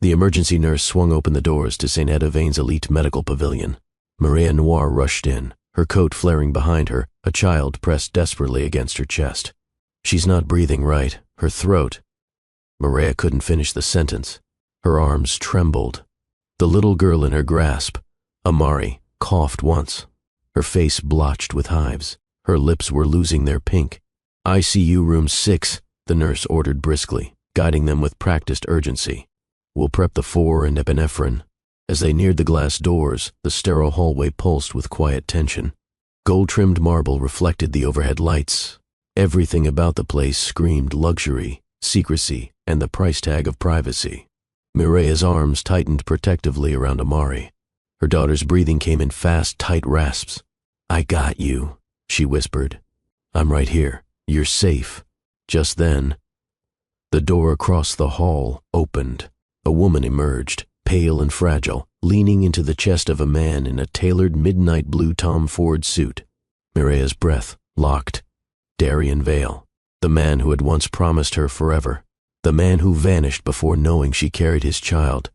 The emergency nurse swung open the doors to St. Edavain's elite medical pavilion. Maria Noir rushed in, her coat flaring behind her, a child pressed desperately against her chest. She's not breathing right. Her throat. Maria couldn't finish the sentence. Her arms trembled. The little girl in her grasp, Amari, coughed once. Her face blotched with hives. Her lips were losing their pink. ICU room 6, the nurse ordered briskly, guiding them with practiced urgency. We'll prep the 4 and epinephrine. As they neared the glass doors, the sterile hallway pulsed with quiet tension. Gold-trimmed marble reflected the overhead lights. Everything about the place screamed luxury, secrecy, and the price tag of privacy. Mireya's arms tightened protectively around Amari. Her daughter's breathing came in fast, tight rasps. "I got you," she whispered. "I'm right here. You're safe." Just then, the door across the hall opened. A woman emerged, pale and fragile, leaning into the chest of a man in a tailored midnight blue Tom Ford suit. Mireya's breath locked. Darian Vale, the man who had once promised her forever, the man who vanished before knowing she carried his child.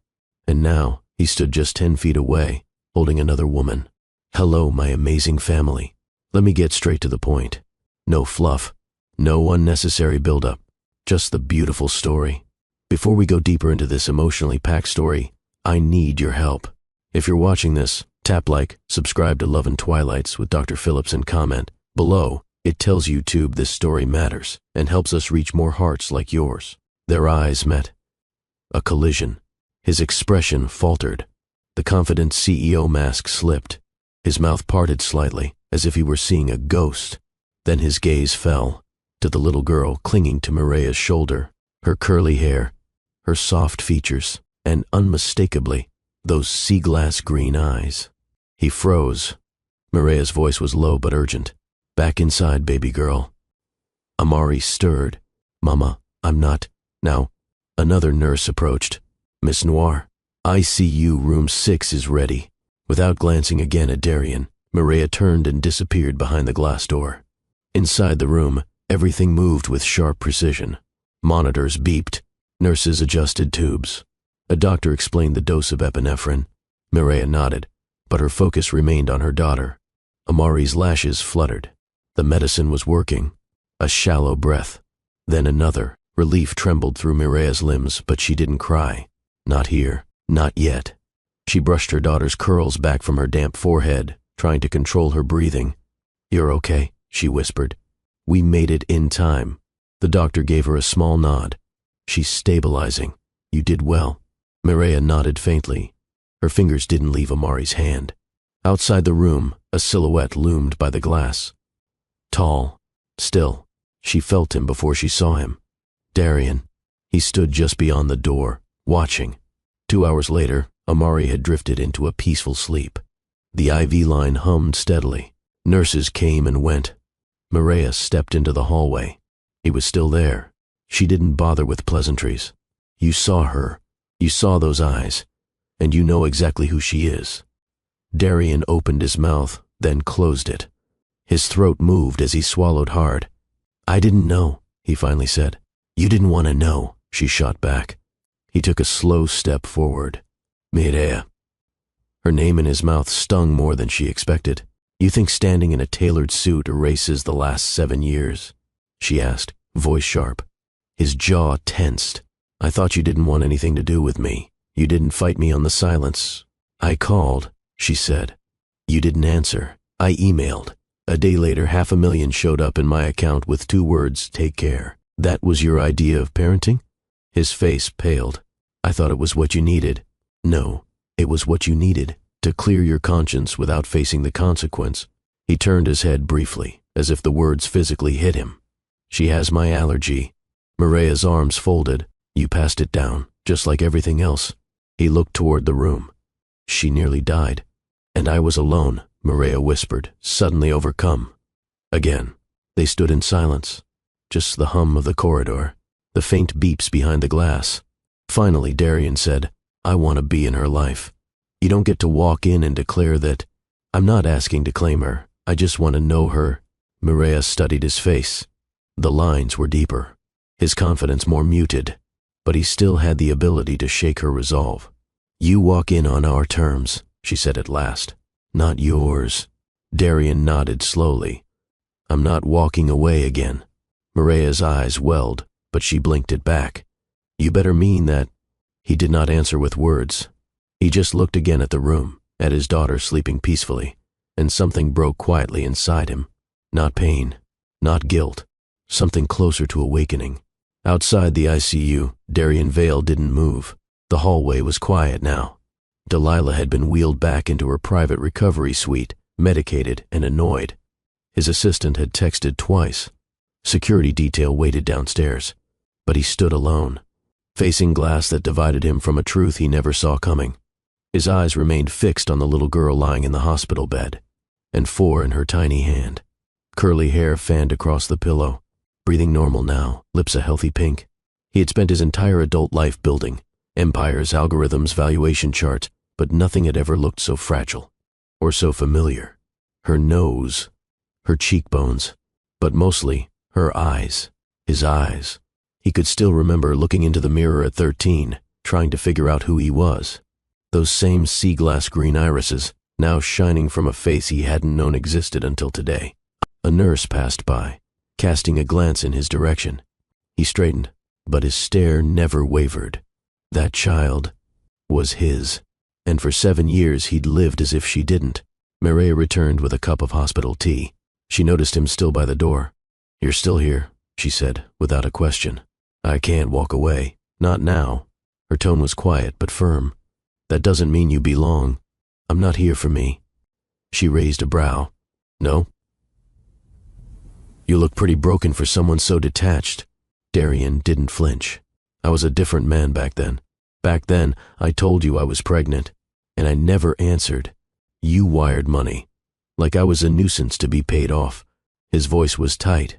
And now he stood just 10 feet away, holding another woman. "Hello, my amazing family. Let me get straight to the point. No fluff, no unnecessary buildup, just the beautiful story. Before we go deeper into this emotionally packed story, I need your help. If you're watching this, tap like, subscribe to Love and Twilights with Dr. Phillips and comment. Below, it tells YouTube this story matters and helps us reach more hearts like yours." Their eyes met. A collision. His expression faltered. The confident CEO mask slipped. His mouth parted slightly, as if he were seeing a ghost. Then his gaze fell to the little girl clinging to Mireya's shoulder, her curly hair, her soft features, and unmistakably, those sea-glass green eyes. He froze. Mireya's voice was low but urgent. "Back inside, baby girl." Amari stirred. "Mama, I'm not." Now, another nurse approached. "Miss Noir, ICU room 6 is ready." Without glancing again at Darian, Mireya turned and disappeared behind the glass door. Inside the room, everything moved with sharp precision. Monitors beeped. Nurses adjusted tubes. A doctor explained the dose of epinephrine. Mireya nodded, but her focus remained on her daughter. Amari's lashes fluttered. The medicine was working. A shallow breath. Then another. Relief trembled through Mireya's limbs, but she didn't cry. Not here. Not yet. She brushed her daughter's curls back from her damp forehead, trying to control her breathing. "You're okay," she whispered. "We made it in time." The doctor gave her a small nod. "She's stabilizing. You did well." Mireya nodded faintly. Her fingers didn't leave Amari's hand. Outside the room, a silhouette loomed by the glass. Tall. Still. She felt him before she saw him. Darian. He stood just beyond the door, watching. 2 hours later, Amari had drifted into a peaceful sleep. The IV line hummed steadily. Nurses came and went. Mireya stepped into the hallway. He was still there. She didn't bother with pleasantries. "You saw her. You saw those eyes. And you know exactly who she is." Darian opened his mouth, then closed it. His throat moved as he swallowed hard. "I didn't know," he finally said. "You didn't want to know," she shot back. He took a slow step forward. "Mireya." Her name in his mouth stung more than she expected. "You think standing in a tailored suit erases the last 7 years?" she asked, voice sharp. His jaw tensed. "I thought you didn't want anything to do with me. You didn't fight me on the silence." "I called," she said. "You didn't answer. I emailed. A day later, 500,000 showed up in my account with 2 words, 'Take care.' That was your idea of parenting?" His face paled. "I thought it was what you needed." "No, it was what you needed, to clear your conscience without facing the consequence." He turned his head briefly, as if the words physically hit him. "She has my allergy." Mireya's arms folded. "You passed it down, just like everything else." He looked toward the room. "She nearly died." "And I was alone," Mireya whispered, suddenly overcome. Again, they stood in silence. Just the hum of the corridor, the faint beeps behind the glass. Finally, Darian said, "I want to be in her life. You don't get to walk in and declare that. I'm not asking to claim her. I just want to know her." Mireya studied his face. The lines were deeper, his confidence more muted. but he still had the ability to shake her resolve. "You walk in on our terms," she said at last. "Not yours." Darian nodded slowly. "I'm not walking away again." Maria's eyes welled, but she blinked it back. "You better mean that." He did not answer with words. He just looked again at the room, at his daughter sleeping peacefully, and something broke quietly inside him. Not pain, not guilt, something closer to awakening. Outside the ICU, Darian Vale didn't move. The hallway was quiet now. Delilah had been wheeled back into her private recovery suite, medicated and annoyed. His assistant had texted twice. Security detail waited downstairs, but he stood alone, facing glass that divided him from a truth he never saw coming. His eyes remained fixed on the little girl lying in the hospital bed, and 4 in her tiny hand. Curly hair fanned across the pillow, breathing normal now, lips a healthy pink. He had spent his entire adult life building empires, algorithms, valuation charts, but nothing had ever looked so fragile or so familiar. Her nose, her cheekbones, but mostly her eyes. His eyes. He could still remember looking into the mirror at 13, trying to figure out who he was. Those same sea glass green irises, now shining from a face he hadn't known existed until today. A nurse passed by, casting a glance in his direction. He straightened, but his stare never wavered. That child was his, and for 7 years he'd lived as if she didn't. Maria returned with a cup of hospital tea. She noticed him still by the door. "You're still here," she said, without a question. "I can't walk away. Not now." Her tone was quiet but firm. "That doesn't mean you belong. I'm not here for me." She raised a brow. "No?" "You look pretty broken for someone so detached." Darian didn't flinch. "I was a different man back then. Back then, I told you I was pregnant, and I never answered. You wired money, like I was a nuisance to be paid off." His voice was tight.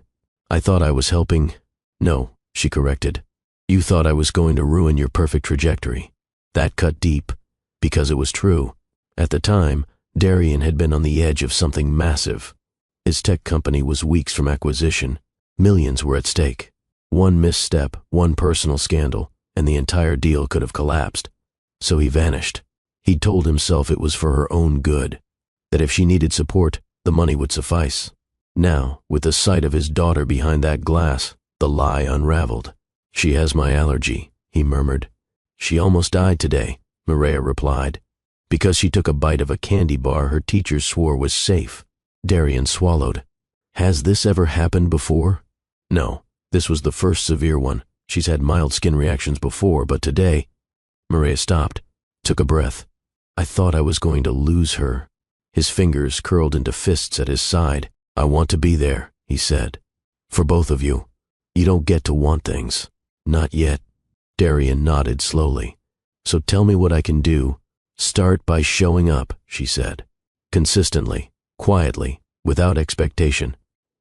"I thought I was helping." "No," she corrected. "You thought I was going to ruin your perfect trajectory." That cut deep, because it was true. At the time, Darian had been on the edge of something massive. His tech company was weeks from acquisition. Millions were at stake. One misstep, one personal scandal, and the entire deal could have collapsed. So he vanished. He'd told himself it was for her own good, that if she needed support, the money would suffice. Now, with the sight of his daughter behind that glass, the lie unraveled. "She has my allergy," he murmured. "She almost died today," Maria replied. "Because she took a bite of a candy bar her teachers swore was safe." Darian swallowed. "Has this ever happened before?" "No, this was the first severe one. She's had mild skin reactions before, but today—" Maria stopped, took a breath. "I thought I was going to lose her." His fingers curled into fists at his side. "I want to be there," he said. "For both of you. You don't get to want things. Not yet." Darian nodded slowly. "So tell me what I can do." "Start by showing up," she said. "Consistently, quietly, without expectation.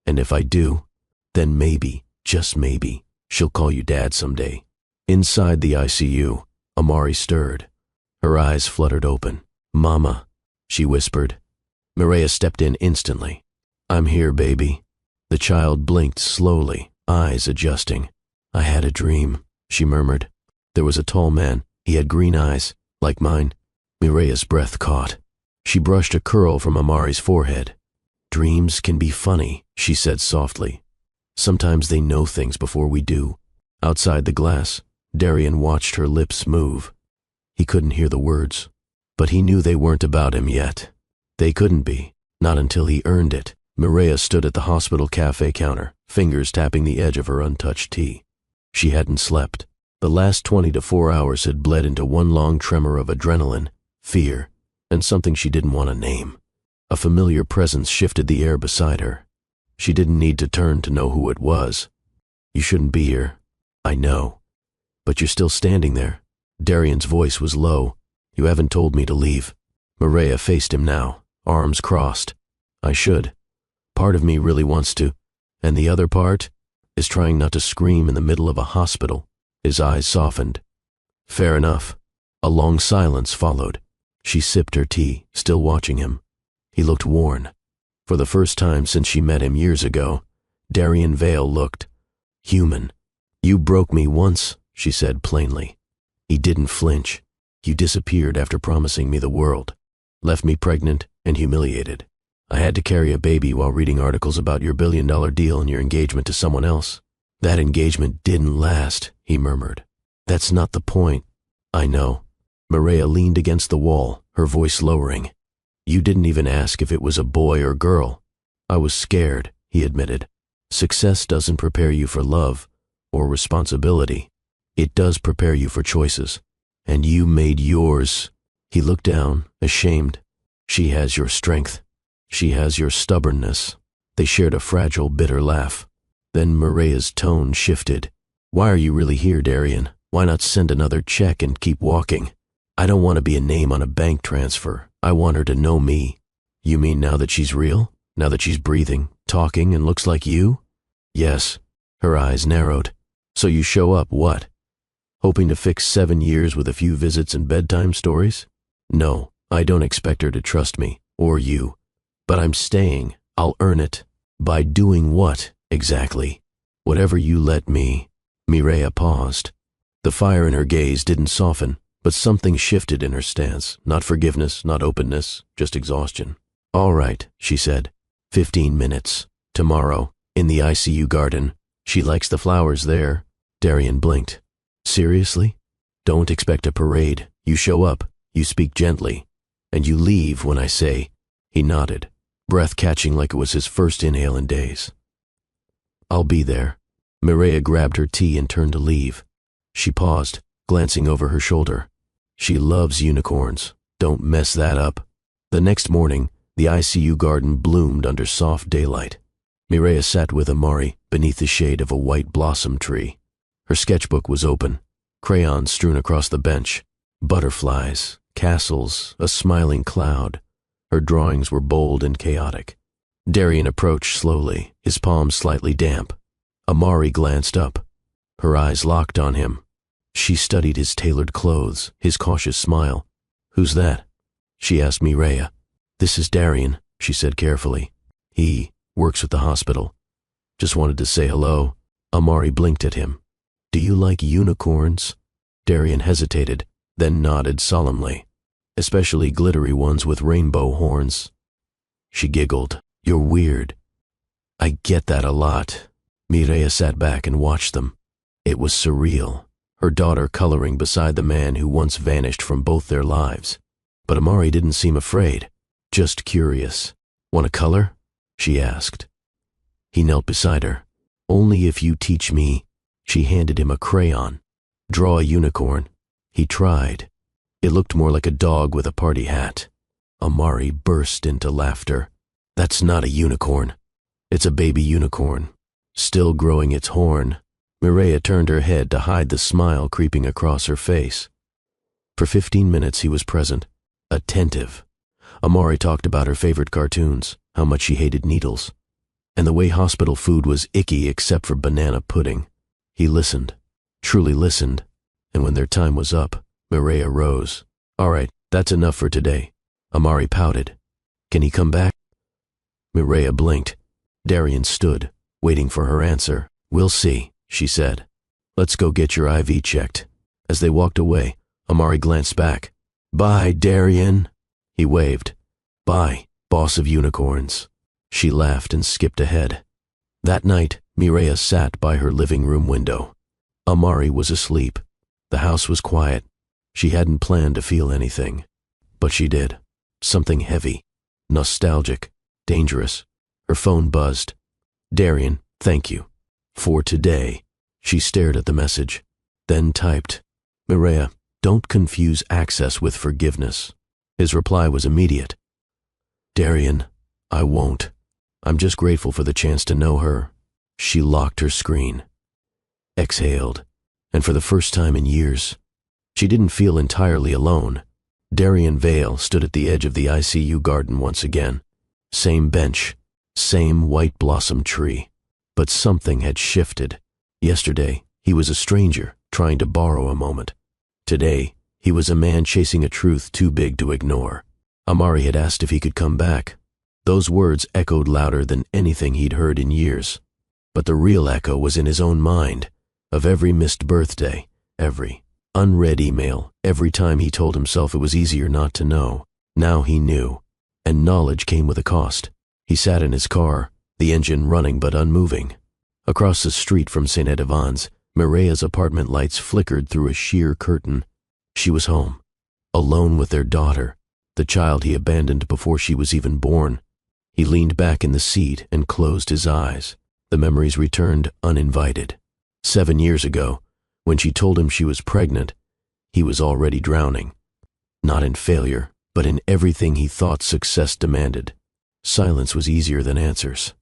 And if I do, then maybe, just maybe, she'll call you Dad someday." Inside the ICU, Amari stirred. Her eyes fluttered open. "Mama," she whispered. Maria stepped in instantly. "I'm here, baby." The child blinked slowly, eyes adjusting. "I had a dream," she murmured. There was a tall man. He had green eyes, like mine. Maria's breath caught. She brushed a curl from Amari's forehead. "Dreams can be funny," she said softly. "Sometimes they know things before we do." Outside the glass, Darian watched her lips move. He couldn't hear the words, but he knew they weren't about him yet. They couldn't be, not until he earned it. Maria stood at the hospital cafe counter, fingers tapping the edge of her untouched tea. She hadn't slept. The last 24 hours had bled into one long tremor of adrenaline, fear, and something she didn't want to name. A familiar presence shifted the air beside her. She didn't need to turn to know who it was. "You shouldn't be here. I know. But you're still standing there." Darian's voice was low. "You haven't told me to leave." Maria faced him now, arms crossed. "I should. Part of me really wants to, and the other part is trying not to scream in the middle of a hospital." His eyes softened. "Fair enough." A long silence followed. She sipped her tea, still watching him. He looked worn. For the first time since she met him years ago, Darian Vale looked human. "You broke me once," she said plainly. He didn't flinch. You disappeared after promising me the world. Left me pregnant and humiliated. I had to carry a baby while reading articles about your billion-dollar deal and your engagement to someone else. That engagement didn't last, he murmured. That's not the point. I know. Maria leaned against the wall, her voice lowering. You didn't even ask if it was a boy or girl. I was scared, he admitted. Success doesn't prepare you for love or responsibility. It does prepare you for choices. And you made yours. He looked down, ashamed. She has your strength. She has your stubbornness. They shared a fragile, bitter laugh. Then Maria's tone shifted. Why are you really here, Darian? Why not send another check and keep walking? I don't want to be a name on a bank transfer. I want her to know me. You mean now that she's real? Now that she's breathing, talking, and looks like you? Yes. Her eyes narrowed. So you show up, what? Hoping to fix 7 years with a few visits and bedtime stories? No, I don't expect her to trust me, or you. But I'm staying. I'll earn it. By doing what, exactly? Whatever you let me. Mireya paused. The fire in her gaze didn't soften, but something shifted in her stance. Not forgiveness, not openness, just exhaustion. All right, she said. 15 minutes. Tomorrow, in the ICU garden. She likes the flowers there. Darian blinked. Seriously? Don't expect a parade. You show up, you speak gently, and you leave when I say. He nodded, breath catching like it was his first inhale in days. I'll be there. Mireya grabbed her tea and turned to leave. She paused, glancing over her shoulder. She loves unicorns. Don't mess that up. The next morning, the ICU garden bloomed under soft daylight. Mireya sat with Amari beneath the shade of a white blossom tree. Her sketchbook was open, crayons strewn across the bench, butterflies, castles, a smiling cloud. Her drawings were bold and chaotic. Darian approached slowly, his palms slightly damp. Amari glanced up. Her eyes locked on him. She studied his tailored clothes, his cautious smile. Who's that? She asked Mireya. This is Darian, she said carefully. He works with the hospital. Just wanted to say hello. Amari blinked at him. Do you like unicorns? Darian hesitated, then nodded solemnly. Especially glittery ones with rainbow horns. She giggled. You're weird. I get that a lot. Mireya sat back and watched them. It was surreal, her daughter coloring beside the man who once vanished from both their lives. But Amari didn't seem afraid, just curious. Want to color? She asked. He knelt beside her. Only if you teach me. She handed him a crayon. Draw a unicorn. He tried. It looked more like a dog with a party hat. Amari burst into laughter. That's not a unicorn. It's a baby unicorn, still growing its horn. Mireya turned her head to hide the smile creeping across her face. For 15 minutes he was present, attentive. Amari talked about her favorite cartoons, how much she hated needles, and the way hospital food was icky except for banana pudding. He listened, truly listened, and when their time was up, Mireya rose. All right, that's enough for today. Amari pouted. Can he come back? Mireya blinked. Darian stood, waiting for her answer. We'll see, she said. Let's go get your IV checked. As they walked away, Amari glanced back. Bye, Darian. He waved. Bye, boss of unicorns. She laughed and skipped ahead. That night, Mireya sat by her living room window. Amari was asleep. The house was quiet. She hadn't planned to feel anything. But she did. Something heavy, nostalgic, dangerous. Her phone buzzed. Darian, thank you. For today. She stared at the message, then typed. Mireya, don't confuse access with forgiveness. His reply was immediate. Darian, I won't. I'm just grateful for the chance to know her. She locked her screen. Exhaled, and for the first time in years, she didn't feel entirely alone. Darian Vale stood at the edge of the ICU garden once again. Same bench, same white blossom tree. But something had shifted. Yesterday, he was a stranger, trying to borrow a moment. Today, he was a man chasing a truth too big to ignore. Amari had asked if he could come back. Those words echoed louder than anything he'd heard in years. But the real echo was in his own mind, of every missed birthday, Every unread email, every time he told himself it was easier not to know. Now he knew, and knowledge came with a cost. He sat in his car, the engine running but unmoving. Across the street from St. Edivon's, Mireille's apartment lights flickered through a sheer curtain. She was home, alone with their daughter, the child he abandoned before she was even born. He leaned back in the seat and closed his eyes. The memories returned uninvited. 7 years ago, when she told him she was pregnant, he was already drowning. Not in failure, but in everything he thought success demanded. Silence was easier than answers.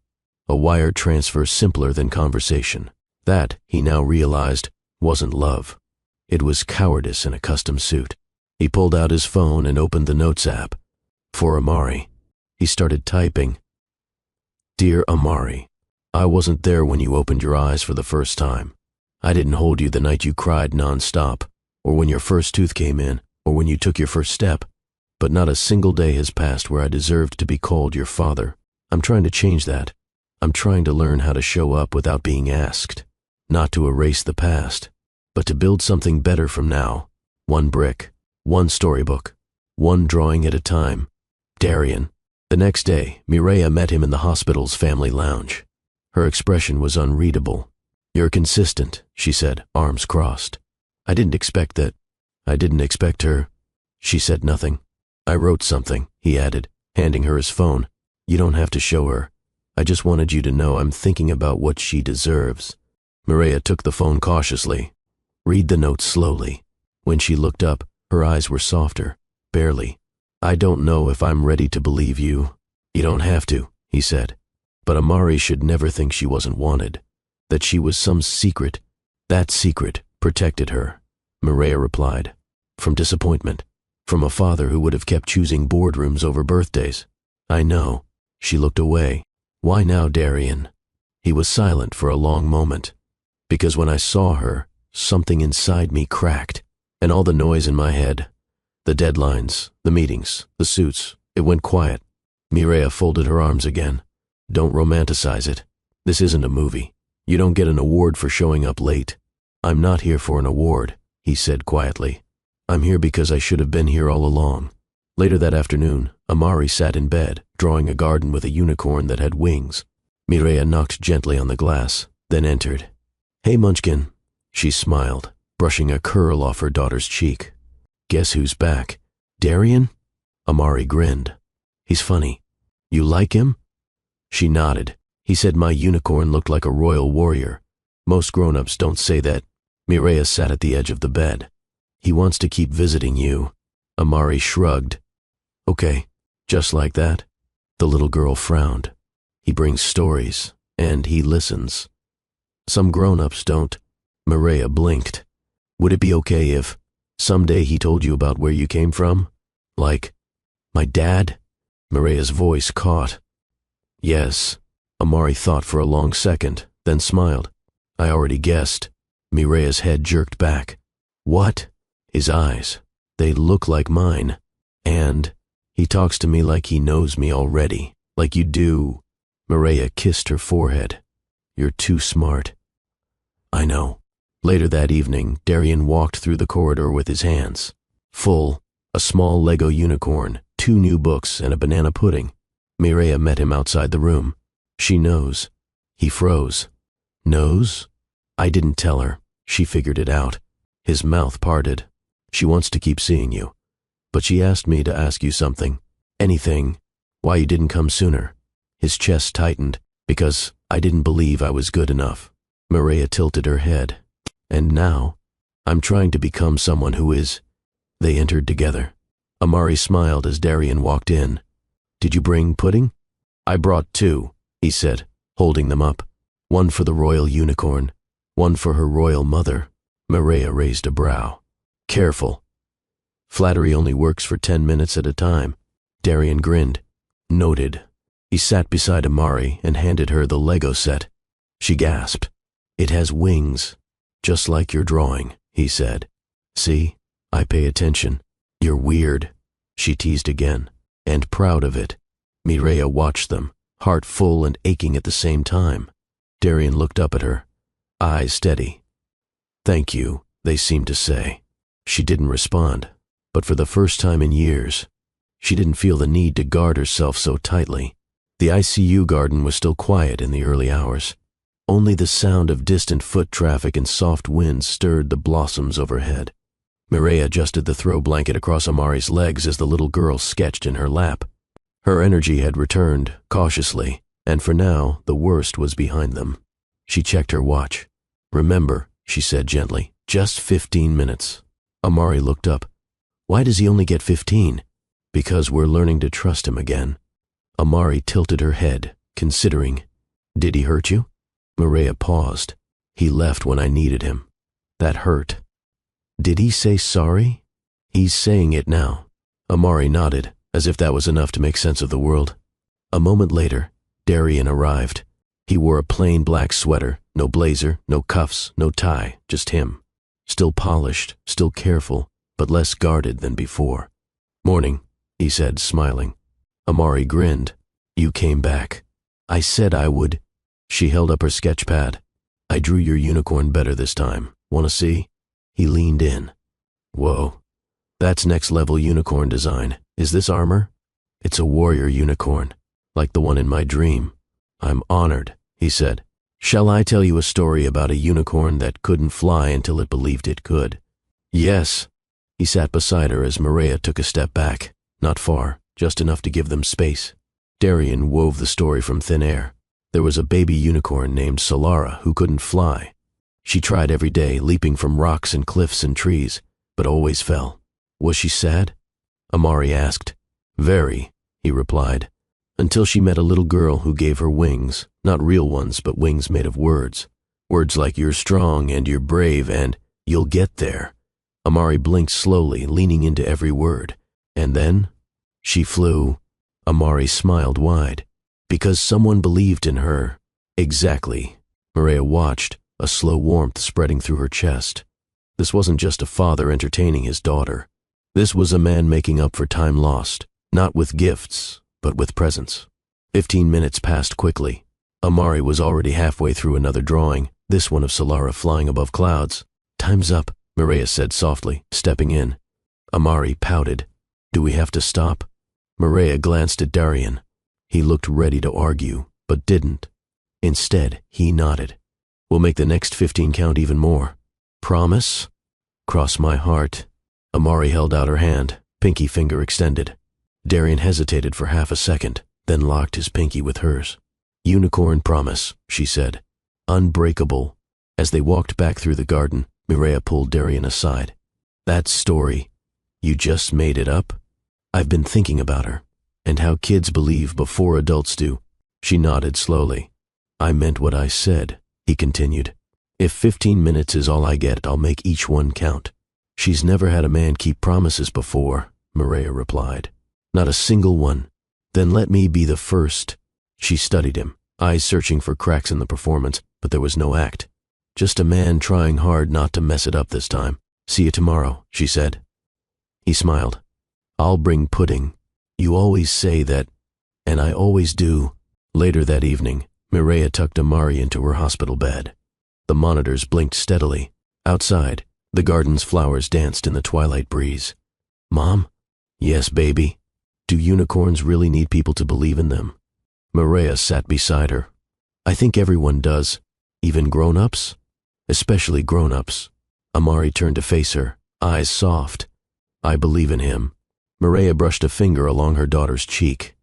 A wire transfer simpler than conversation. That, he now realized, wasn't love. It was cowardice in a custom suit. He pulled out his phone and opened the Notes app. For Amari. He started typing. Dear Amari, I wasn't there when you opened your eyes for the first time. I didn't hold you the night you cried nonstop, or when your first tooth came in, or when you took your first step. But not a single day has passed where I deserved to be called your father. I'm trying to change that. I'm trying to learn how to show up without being asked. Not to erase the past, but to build something better from now. One brick, one storybook, one drawing at a time. Darian. The next day, Mireille met him in the hospital's family lounge. Her expression was unreadable. You're consistent, she said, arms crossed. I didn't expect that. I didn't expect her. She said nothing. I wrote something, he added, handing her his phone. You don't have to show her. I just wanted you to know I'm thinking about what she deserves. Mireille took the phone cautiously. Read the note slowly. When she looked up, her eyes were softer, barely. I don't know if I'm ready to believe you. You don't have to, he said. But Amari should never think she wasn't wanted. That she was some secret. That secret protected her. Mireille replied. From disappointment. From a father who would have kept choosing boardrooms over birthdays. I know. She looked away. Why now, Darian? He was silent for a long moment. Because when I saw her, something inside me cracked, and all the noise in my head, the deadlines, the meetings, the suits, it went quiet. Mireille folded her arms again. Don't romanticize it. This isn't a movie. You don't get an award for showing up late. I'm not here for an award, he said quietly. I'm here because I should have been here all along. Later that afternoon, Amari sat in bed, drawing a garden with a unicorn that had wings. Mireille knocked gently on the glass, then entered. Hey, Munchkin. She smiled, brushing a curl off her daughter's cheek. Guess who's back? Darian? Amari grinned. He's funny. You like him? She nodded. He said my unicorn looked like a royal warrior. Most grown-ups don't say that. Mireille sat at the edge of the bed. He wants to keep visiting you. Amari shrugged. Okay, just like that? The little girl frowned. He brings stories, and he listens. Some grown-ups don't. Mireille blinked. Would it be okay if someday he told you about where you came from? Like, my dad? Mireille's voice caught. Yes. Amari thought for a long second, then smiled. I already guessed. Mireille's head jerked back. What? His eyes. They look like mine. And he talks to me like he knows me already. Like you do. Mireille kissed her forehead. You're too smart. I know. Later that evening, Darian walked through the corridor with his hands full, a small Lego unicorn, 2 new books, and a banana pudding. Mireille met him outside the room. She knows. He froze. Knows? I didn't tell her. She figured it out. His mouth parted. She wants to keep seeing you. But she asked me to ask you something. Anything. Why you didn't come sooner. His chest tightened, because I didn't believe I was good enough. Mireille tilted her head. And now, I'm trying to become someone who is. They entered together. Amari smiled as Darian walked in. Did you bring pudding? I brought 2, he said, holding them up. One for the royal unicorn, one for her royal mother. Mireille raised a brow. Careful. Flattery only works for 10 minutes at a time. Darian grinned. Noted. He sat beside Amari and handed her the Lego set. She gasped. It has wings. Just like your drawing, he said. See? I pay attention. You're weird, she teased again, and proud of it. Mireille watched them, heart full and aching at the same time. Darian looked up at her, eyes steady. Thank you, they seemed to say. She didn't respond, but for the first time in years, she didn't feel the need to guard herself so tightly. The ICU garden was still quiet in the early hours. Only the sound of distant foot traffic and soft winds stirred the blossoms overhead. Mireya adjusted the throw blanket across Amari's legs as the little girl sketched in her lap. Her energy had returned, cautiously, and for now, the worst was behind them. She checked her watch. "Remember," she said gently, "just 15 minutes. Amari looked up. "Why does he only get 15? "Because we're learning to trust him again." Amari tilted her head, considering. "Did he hurt you?" Mireya paused. "He left when I needed him. That hurt." "Did he say sorry?" "He's saying it now." Amari nodded, as if that was enough to make sense of the world. A moment later, Darian arrived. He wore a plain black sweater, no blazer, no cuffs, no tie, just him. Still polished, still careful, but less guarded than before. "Morning," he said, smiling. Amari grinned. "You came back." "I said I would." She held up her sketch pad. "I drew your unicorn better this time. Want to see?" He leaned in. "Whoa. That's next-level unicorn design. Is this armor?" "It's a warrior unicorn, like the one in my dream." "I'm honored," he said. "Shall I tell you a story about a unicorn that couldn't fly until it believed it could?" "Yes." He sat beside her as Mireya took a step back. Not far, just enough to give them space. Darian wove the story from thin air. There was a baby unicorn named Solara who couldn't fly. She tried every day, leaping from rocks and cliffs and trees, but always fell. "Was she sad?" Amari asked. "Very," he replied, "until she met a little girl who gave her wings, not real ones, but wings made of words. Words like 'you're strong' and 'you're brave' and 'you'll get there.'" Amari blinked slowly, leaning into every word. "And then?" "She flew." Amari smiled wide. "Because someone believed in her." "Exactly." Mireya watched, a slow warmth spreading through her chest. This wasn't just a father entertaining his daughter. This was a man making up for time lost, not with gifts, but with presence. 15 minutes passed quickly. Amari was already halfway through another drawing, this one of Solara flying above clouds. "Time's up," Mireya said softly, stepping in. Amari pouted. "Do we have to stop?" Mireya glanced at Darian. He looked ready to argue, but didn't. Instead, he nodded. "We'll make the next 15 count even more." "Promise?" "Cross my heart." Amari held out her hand, pinky finger extended. Darian hesitated for half a second, then locked his pinky with hers. "Unicorn promise," she said. "Unbreakable." As they walked back through the garden, Mireya pulled Darian aside. "That story, you just made it up?" "I've been thinking about her, and how kids believe before adults do." She nodded slowly. "I meant what I said," he continued. "If 15 minutes is all I get, I'll make each one count." "She's never had a man keep promises before," Mireya replied. "Not a single one." "Then let me be the first." She studied him, eyes searching for cracks in the performance, but there was no act. "Just a man trying hard not to mess it up this time. See you tomorrow," she said. He smiled. "I'll bring pudding. You always say that, and I always do." Later that evening, Mireya tucked Amari into her hospital bed. The monitors blinked steadily. Outside, the garden's flowers danced in the twilight breeze. "Mom?" "Yes, baby." "Do unicorns really need people to believe in them?" Mireya sat beside her. "I think everyone does. Even grown-ups?" "Especially grown-ups." Amari turned to face her, eyes soft. "I believe in him." Mireya brushed a finger along her daughter's cheek.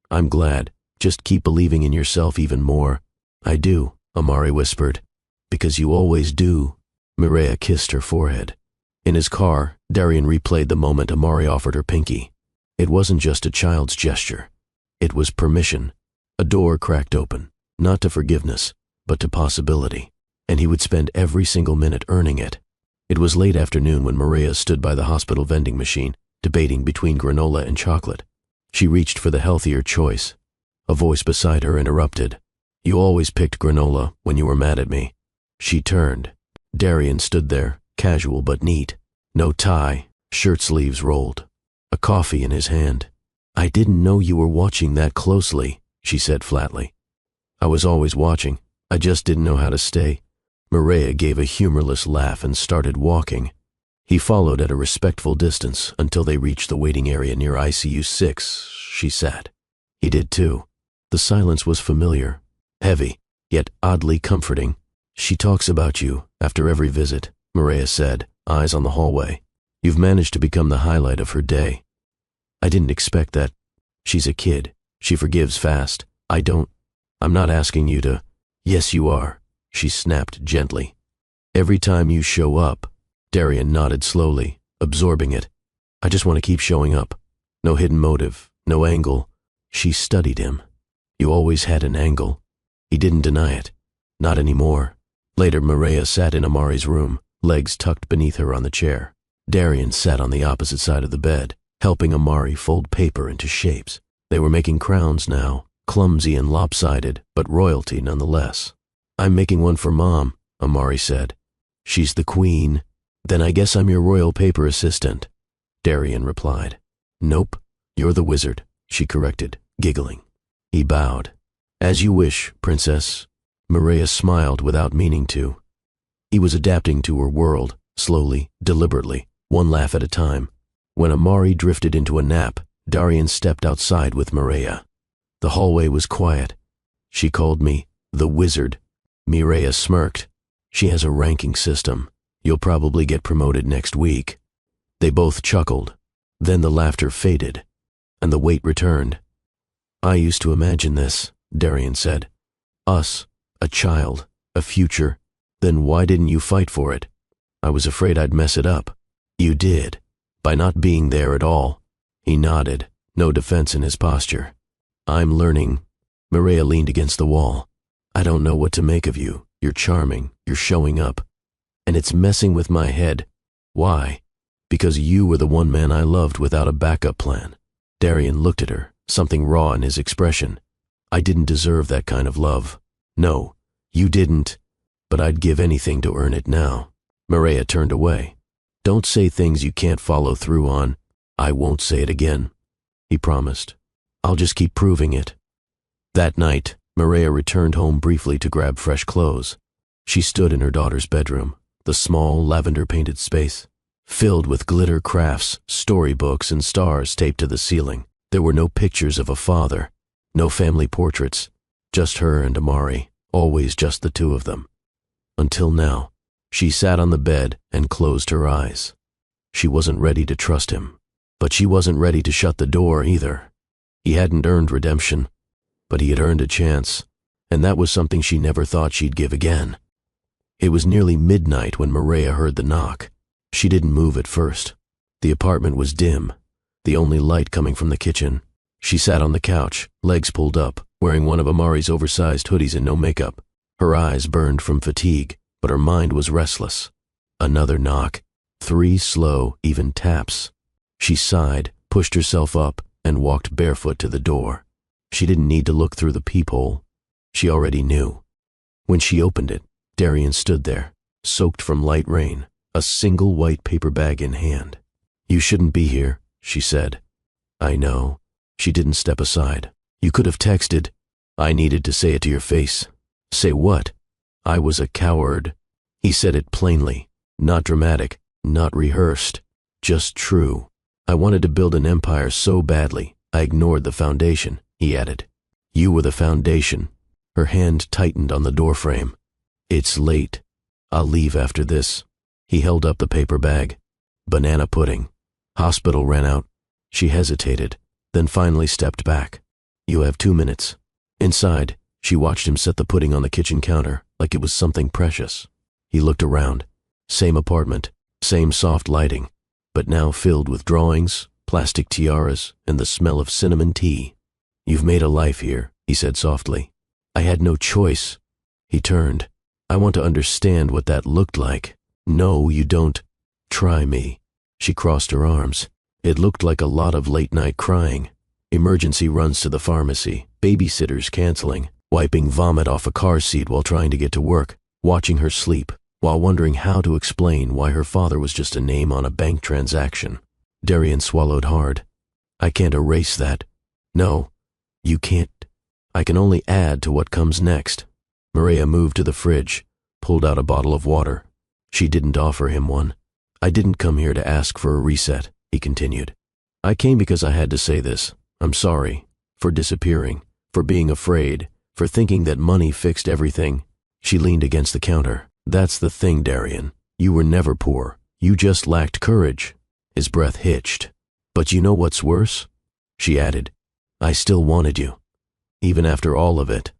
"I'm glad. Just keep believing in yourself even more." "I do," Amari whispered. "Because you always do." Mireya kissed her forehead. In his car, Darian replayed the moment Amari offered her pinky. It wasn't just a child's gesture. It was permission. A door cracked open, not to forgiveness, but to possibility, and he would spend every single minute earning it. It was late afternoon when Mireya stood by the hospital vending machine, debating between granola and chocolate. She reached for the healthier choice. A voice beside her interrupted. "You always picked granola when you were mad at me." She turned. Darian stood there, casual but neat. No tie, shirt sleeves rolled. A coffee in his hand. "I didn't know you were watching that closely," she said flatly. "I was always watching. I just didn't know how to stay." Maria gave a humorless laugh and started walking. He followed at a respectful distance until they reached the waiting area near ICU 6. She sat. He did too. The silence was familiar, heavy, yet oddly comforting. "She talks about you after every visit," Maria said, eyes on the hallway. "You've managed to become the highlight of her day." "I didn't expect that. She's a kid. She forgives fast. I'm not asking you to." "Yes, you are," she snapped gently. "Every time you show up." Darian nodded slowly, absorbing it. "I just want to keep showing up. No hidden motive, no angle." She studied him. "You always had an angle." He didn't deny it. Not anymore. Later, Maria sat in Amari's room, legs tucked beneath her on the chair. Darian sat on the opposite side of the bed, helping Amari fold paper into shapes. They were making crowns now, clumsy and lopsided, but royalty nonetheless. "I'm making one for Mom," Amari said. "She's the queen." "Then I guess I'm your royal paper assistant," Darian replied. "Nope, you're the wizard," she corrected, giggling. He bowed. "As you wish, princess." Maria smiled without meaning to. He was adapting to her world, slowly, deliberately, one laugh at a time. When Amari drifted into a nap, Darian stepped outside with Maria. The hallway was quiet. "She called me the wizard." Mireya smirked. "She has a ranking system. You'll probably get promoted next week." They both chuckled. Then the laughter faded, and the weight returned. "I used to imagine this," Darian said. "Us, a child, a future. Then why didn't you fight for it?" "I was afraid I'd mess it up." "You did, by not being there at all." He nodded, no defense in his posture. "I'm learning." Maria leaned against the wall. "I don't know what to make of you. You're charming, you're showing up. And it's messing with my head." "Why?" "Because you were the one man I loved without a backup plan." Darian looked at her, something raw in his expression. "I didn't deserve that kind of love." "No, you didn't. But I'd give anything to earn it now." Maria turned away. "Don't say things you can't follow through on." "I won't say it again," he promised. "I'll just keep proving it." That night, Maria returned home briefly to grab fresh clothes. She stood in her daughter's bedroom, the small, lavender-painted space, filled with glitter crafts, storybooks, and stars taped to the ceiling. There were no pictures of a father, no family portraits, just her and Amari, always just the two of them. Until now, she sat on the bed and closed her eyes. She wasn't ready to trust him, but she wasn't ready to shut the door either. He hadn't earned redemption, but he had earned a chance, and that was something she never thought she'd give again. It was nearly midnight when Maria heard the knock. She didn't move at first. The apartment was dim, the only light coming from the kitchen. She sat on the couch, legs pulled up, wearing one of Amari's oversized hoodies and no makeup. Her eyes burned from fatigue, but her mind was restless. Another knock. 3 slow, even taps. She sighed, pushed herself up, and walked barefoot to the door. She didn't need to look through the peephole. She already knew. When she opened it, Darian stood there, soaked from light rain, a single white paper bag in hand. "You shouldn't be here," she said. "I know." She didn't step aside. "You could have texted." "I needed to say it to your face." "Say what?" "I was a coward." He said it plainly, not dramatic, not rehearsed, just true. "I wanted to build an empire so badly, I ignored the foundation," he added. "You were the foundation." Her hand tightened on the doorframe. "It's late. I'll leave after this." He held up the paper bag. "Banana pudding. Hospital ran out." She hesitated, then finally stepped back. "You have 2 minutes." Inside, she watched him set the pudding on the kitchen counter like it was something precious. He looked around. Same apartment, same soft lighting, but now filled with drawings, plastic tiaras, and the smell of cinnamon tea. "You've made a life here," he said softly. "I had no choice." He turned. "I want to understand what that looked like." "No, you don't." "Try me." She crossed her arms. It looked like a lot of late-night crying. Emergency runs to the pharmacy, babysitters canceling, wiping vomit off a car seat while trying to get to work, watching her sleep, while wondering how to explain why her father was just a name on a bank transaction. Darian swallowed hard. "I can't erase that." "No, you can't. I can only add to what comes next." Maria moved to the fridge, pulled out a bottle of water. She didn't offer him one. "I didn't come here to ask for a reset," he continued. "I came because I had to say this. I'm sorry. For disappearing. For being afraid. For thinking that money fixed everything." She leaned against the counter. "That's the thing, Darian. You were never poor. You just lacked courage." His breath hitched. "But you know what's worse?" she added. "I still wanted you. Even after all of it."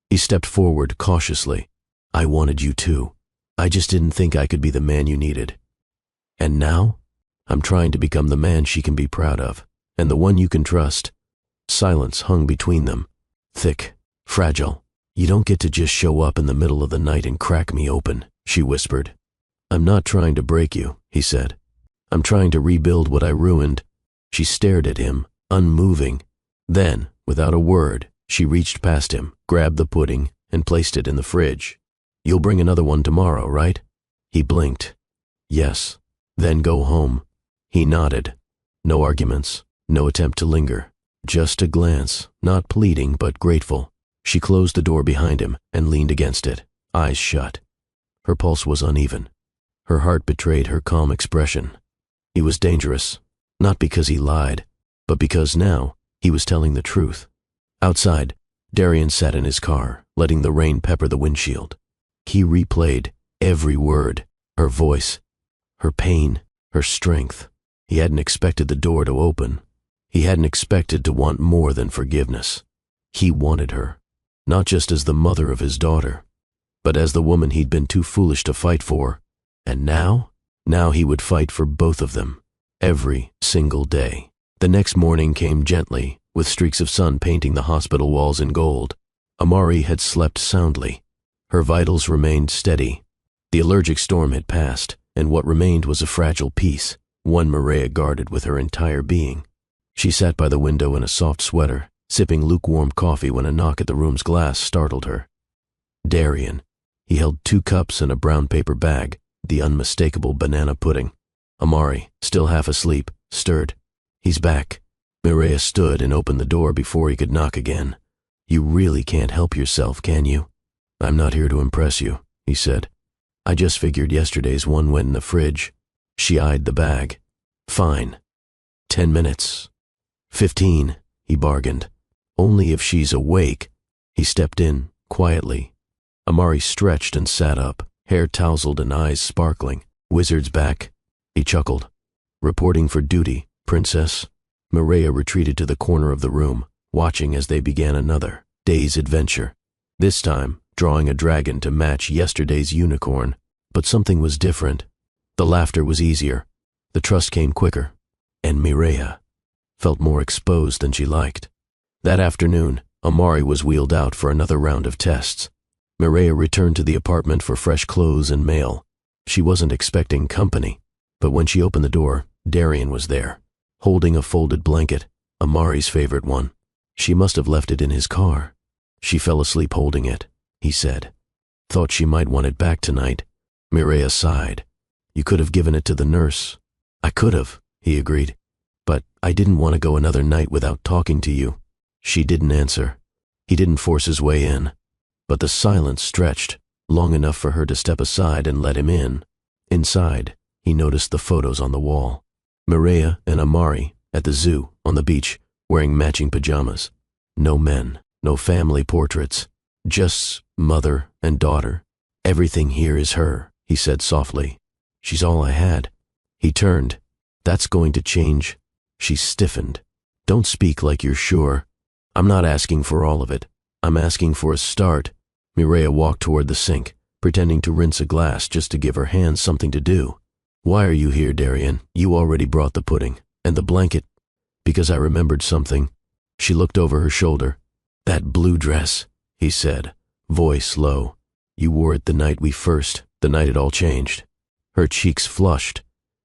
He stepped forward cautiously. "I wanted you too. I just didn't think I could be the man you needed. And now, I'm trying to become the man she can be proud of, and the one you can trust." Silence hung between them, thick, fragile. "You don't get to just show up in the middle of the night and crack me open," she whispered. "I'm not trying to break you," he said. "I'm trying to rebuild what I ruined." She stared at him, unmoving. Then, without a word, she reached past him, grabbed the pudding, and placed it in the fridge. "You'll bring another one tomorrow, right?" He blinked. "Yes." "Then go home." He nodded. No arguments, no attempt to linger. Just a glance, not pleading but grateful. She closed the door behind him and leaned against it, eyes shut. Her pulse was uneven. Her heart betrayed her calm expression. He was dangerous, not because he lied, but because now he was telling the truth. Outside, Darian sat in his car, letting the rain pepper the windshield. He replayed every word, her voice, her pain, her strength. He hadn't expected the door to open. He hadn't expected to want more than forgiveness. He wanted her, not just as the mother of his daughter, but as the woman he'd been too foolish to fight for. And now he would fight for both of them, every single day. The next morning came gently, with streaks of sun painting the hospital walls in gold. Amari had slept soundly. Her vitals remained steady. The allergic storm had passed, and what remained was a fragile peace, one Maria guarded with her entire being. She sat by the window in a soft sweater, sipping lukewarm coffee when a knock at the room's glass startled her. Darian. He held 2 cups and a brown paper bag, the unmistakable banana pudding. Amari, still half asleep, stirred. "He's back." Mireya stood and opened the door before he could knock again. "You really can't help yourself, can you?" "I'm not here to impress you," he said. "I just figured yesterday's one went in the fridge." She eyed the bag. "Fine. 10 minutes. 15, he bargained. "Only if she's awake." He stepped in, quietly. Amari stretched and sat up, hair tousled and eyes sparkling. "Wizard's back." He chuckled. "Reporting for duty, princess." Mireya retreated to the corner of the room, watching as they began another day's adventure. This time, drawing a dragon to match yesterday's unicorn. But something was different. The laughter was easier. The trust came quicker. And Mireya felt more exposed than she liked. That afternoon, Amari was wheeled out for another round of tests. Mireya returned to the apartment for fresh clothes and mail. She wasn't expecting company, but when she opened the door, Darian was there, holding a folded blanket, Amari's favorite one. She must have left it in his car. She fell asleep holding it, he said. "Thought she might want it back tonight." Mireya sighed. "You could have given it to the nurse." "I could have," he agreed. "But I didn't want to go another night without talking to you." She didn't answer. He didn't force his way in. But the silence stretched, long enough for her to step aside and let him in. Inside, he noticed the photos on the wall. Mireya and Amari, at the zoo, on the beach, wearing matching pajamas. No men, no family portraits, just mother and daughter. "Everything here is her," he said softly. "She's all I had." He turned. "That's going to change." She stiffened. "Don't speak like you're sure." "I'm not asking for all of it. I'm asking for a start." Mireya walked toward the sink, pretending to rinse a glass just to give her hands something to do. "Why are you here, Darian? You already brought the pudding. And the blanket." "Because I remembered something." She looked over her shoulder. "That blue dress," he said, voice low. "You wore it the night the night it all changed." Her cheeks flushed.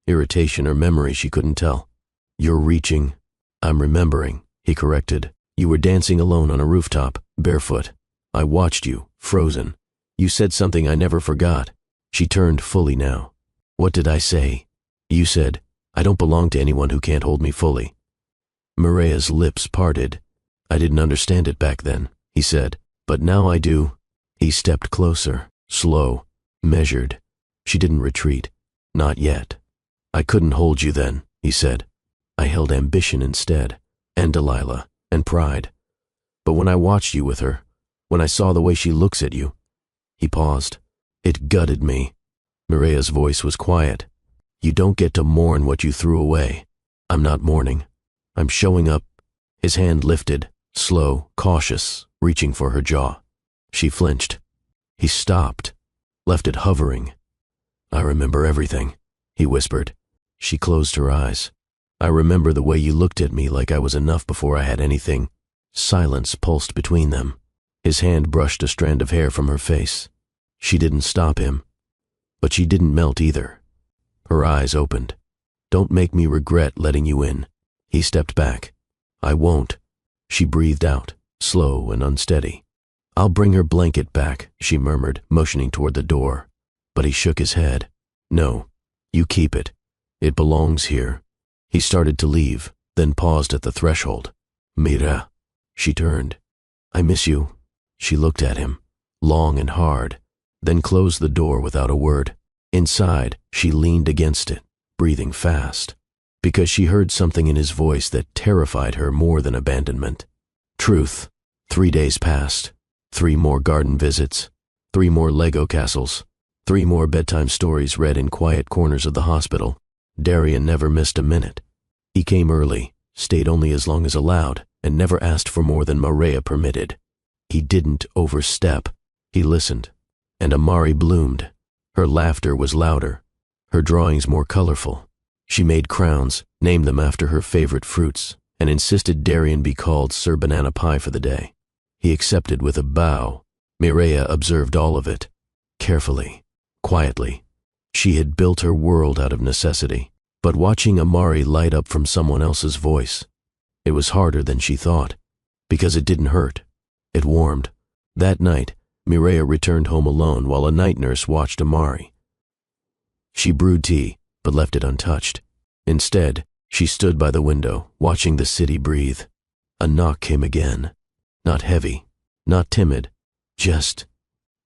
Irritation or memory, she couldn't tell. "You're reaching." "I'm remembering," he corrected. "You were dancing alone on a rooftop, barefoot. I watched you, frozen. You said something I never forgot." She turned fully now. "What did I say?" "You said, I don't belong to anyone who can't hold me fully." Mireya's lips parted. "I didn't understand it back then," he said, "but now I do." He stepped closer, slow. Measured. She didn't retreat. Not yet. I couldn't hold you then, he said. I held ambition instead, and Delilah, and pride. But when I watched you with her, when I saw the way she looks at you, he paused. It gutted me. Mireya's voice was quiet. You don't get to mourn what you threw away. I'm not mourning. I'm showing up. His hand lifted, slow, cautious, reaching for her jaw. She flinched. He stopped, left it hovering. I remember everything, he whispered. She closed her eyes. I remember the way you looked at me like I was enough before I had anything. Silence pulsed between them. His hand brushed a strand of hair from her face. She didn't stop him. But she didn't melt either. Her eyes opened. Don't make me regret letting you in. He stepped back. I won't. She breathed out, slow and unsteady. I'll bring her blanket back, she murmured, motioning toward the door. But he shook his head. No, you keep it. It belongs here. He started to leave, then paused at the threshold. Mira. She turned. I miss you. She looked at him, long and hard, then closed the door without a word. Inside, she leaned against it, breathing fast, because she heard something in his voice that terrified her more than abandonment. Truth. 3 days passed. 3 more garden visits. 3 more Lego castles. 3 more bedtime stories read in quiet corners of the hospital. Darian never missed a minute. He came early, stayed only as long as allowed, and never asked for more than Mireya permitted. He didn't overstep. He listened. And Amari bloomed. Her laughter was louder, her drawings more colorful. She made crowns, named them after her favorite fruits, and insisted Darian be called Sir Banana Pie for the day. He accepted with a bow. Mireya observed all of it, carefully, quietly. She had built her world out of necessity, but watching Amari light up from someone else's voice, it was harder than she thought, because it didn't hurt. It warmed. That night, Mireya returned home alone while a night nurse watched Amari. She brewed tea, but left it untouched. Instead, she stood by the window, watching the city breathe. A knock came again. Not heavy, not timid, just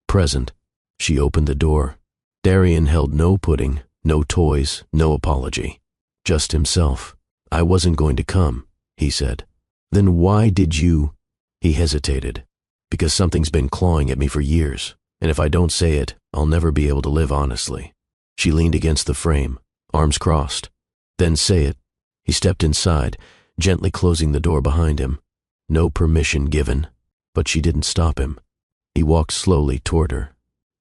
present. She opened the door. Darian held no pudding, no toys, no apology. Just himself. I wasn't going to come, he said. Then why did you? He hesitated. Because something's been clawing at me for years, and if I don't say it, I'll never be able to live honestly. She leaned against the frame, arms crossed. Then say it. He stepped inside, gently closing the door behind him. No permission given, but she didn't stop him. He walked slowly toward her.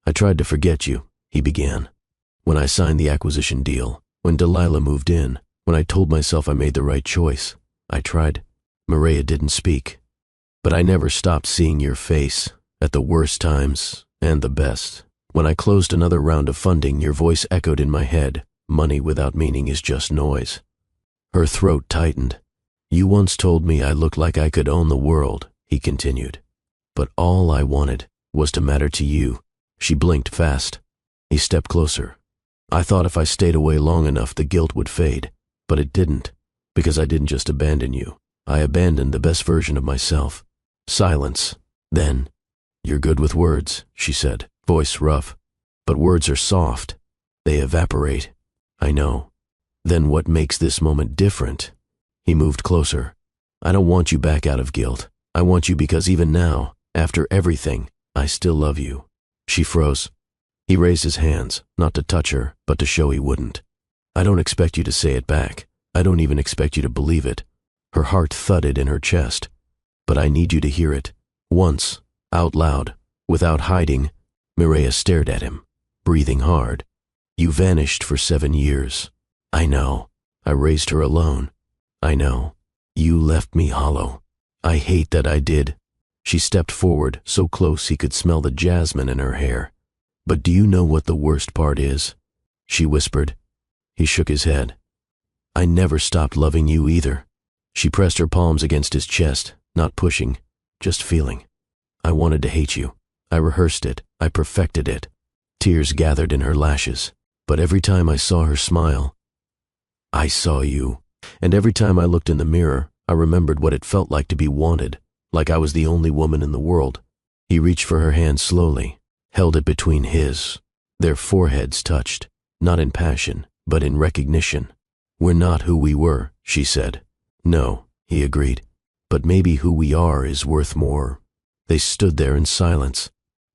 I tried to forget you, he began. When I signed the acquisition deal, when Delilah moved in, when I told myself I made the right choice, I tried. Mireya didn't speak. But I never stopped seeing your face, at the worst times and the best. When I closed another round of funding, your voice echoed in my head. Money without meaning is just noise. Her throat tightened. You once told me I looked like I could own the world, he continued. But all I wanted was to matter to you. She blinked fast. He stepped closer. I thought if I stayed away long enough, the guilt would fade. But it didn't, because I didn't just abandon you. I abandoned the best version of myself. Silence. Then, you're good with words, she said, voice rough. But words are soft. They evaporate. I know. Then what makes this moment different? He moved closer. I don't want you back out of guilt. I want you because even now, after everything, I still love you. She froze. He raised his hands, not to touch her, but to show he wouldn't. I don't expect you to say it back. I don't even expect you to believe it. Her heart thudded in her chest. But I need you to hear it. Once, out loud, without hiding. Mireya stared at him, breathing hard. You vanished for 7 years. I know. I raised her alone. I know. You left me hollow. I hate that I did. She stepped forward, so close he could smell the jasmine in her hair. But do you know what the worst part is? She whispered. He shook his head. I never stopped loving you either. She pressed her palms against his chest, not pushing, just feeling. I wanted to hate you. I rehearsed it. I perfected it. Tears gathered in her lashes. But every time I saw her smile, I saw you. And every time I looked in the mirror, I remembered what it felt like to be wanted, like I was the only woman in the world. He reached for her hand slowly, held it between his. Their foreheads touched, not in passion, but in recognition. "We're not who we were," she said. "No," he agreed. "But maybe who we are is worth more." They stood there in silence.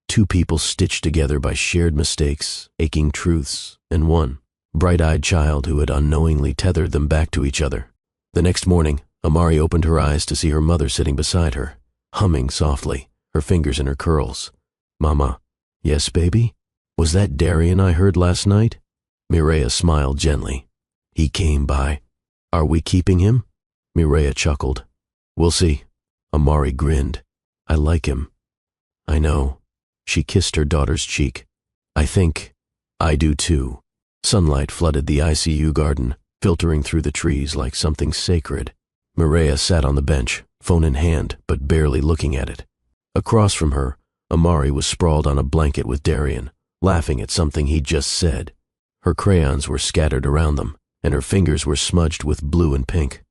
Two people stitched together by shared mistakes, aching truths, and one bright-eyed child who had unknowingly tethered them back to each other. The next morning, Amari opened her eyes to see her mother sitting beside her, humming softly, her fingers in her curls. "Mama." "Yes, baby? Was that Darian I heard last night?" Mireya smiled gently. "He came by. Are we keeping him?" Mireya chuckled. "We'll see." Amari grinned. "I like him." "I know." She kissed her daughter's cheek. "I think I do too." Sunlight flooded the ICU garden, filtering through the trees like something sacred. Mireya sat on the bench, phone in hand, but barely looking at it. Across from her, Amari was sprawled on a blanket with Darian, laughing at something he'd just said. Her crayons were scattered around them, and her fingers were smudged with blue and pink.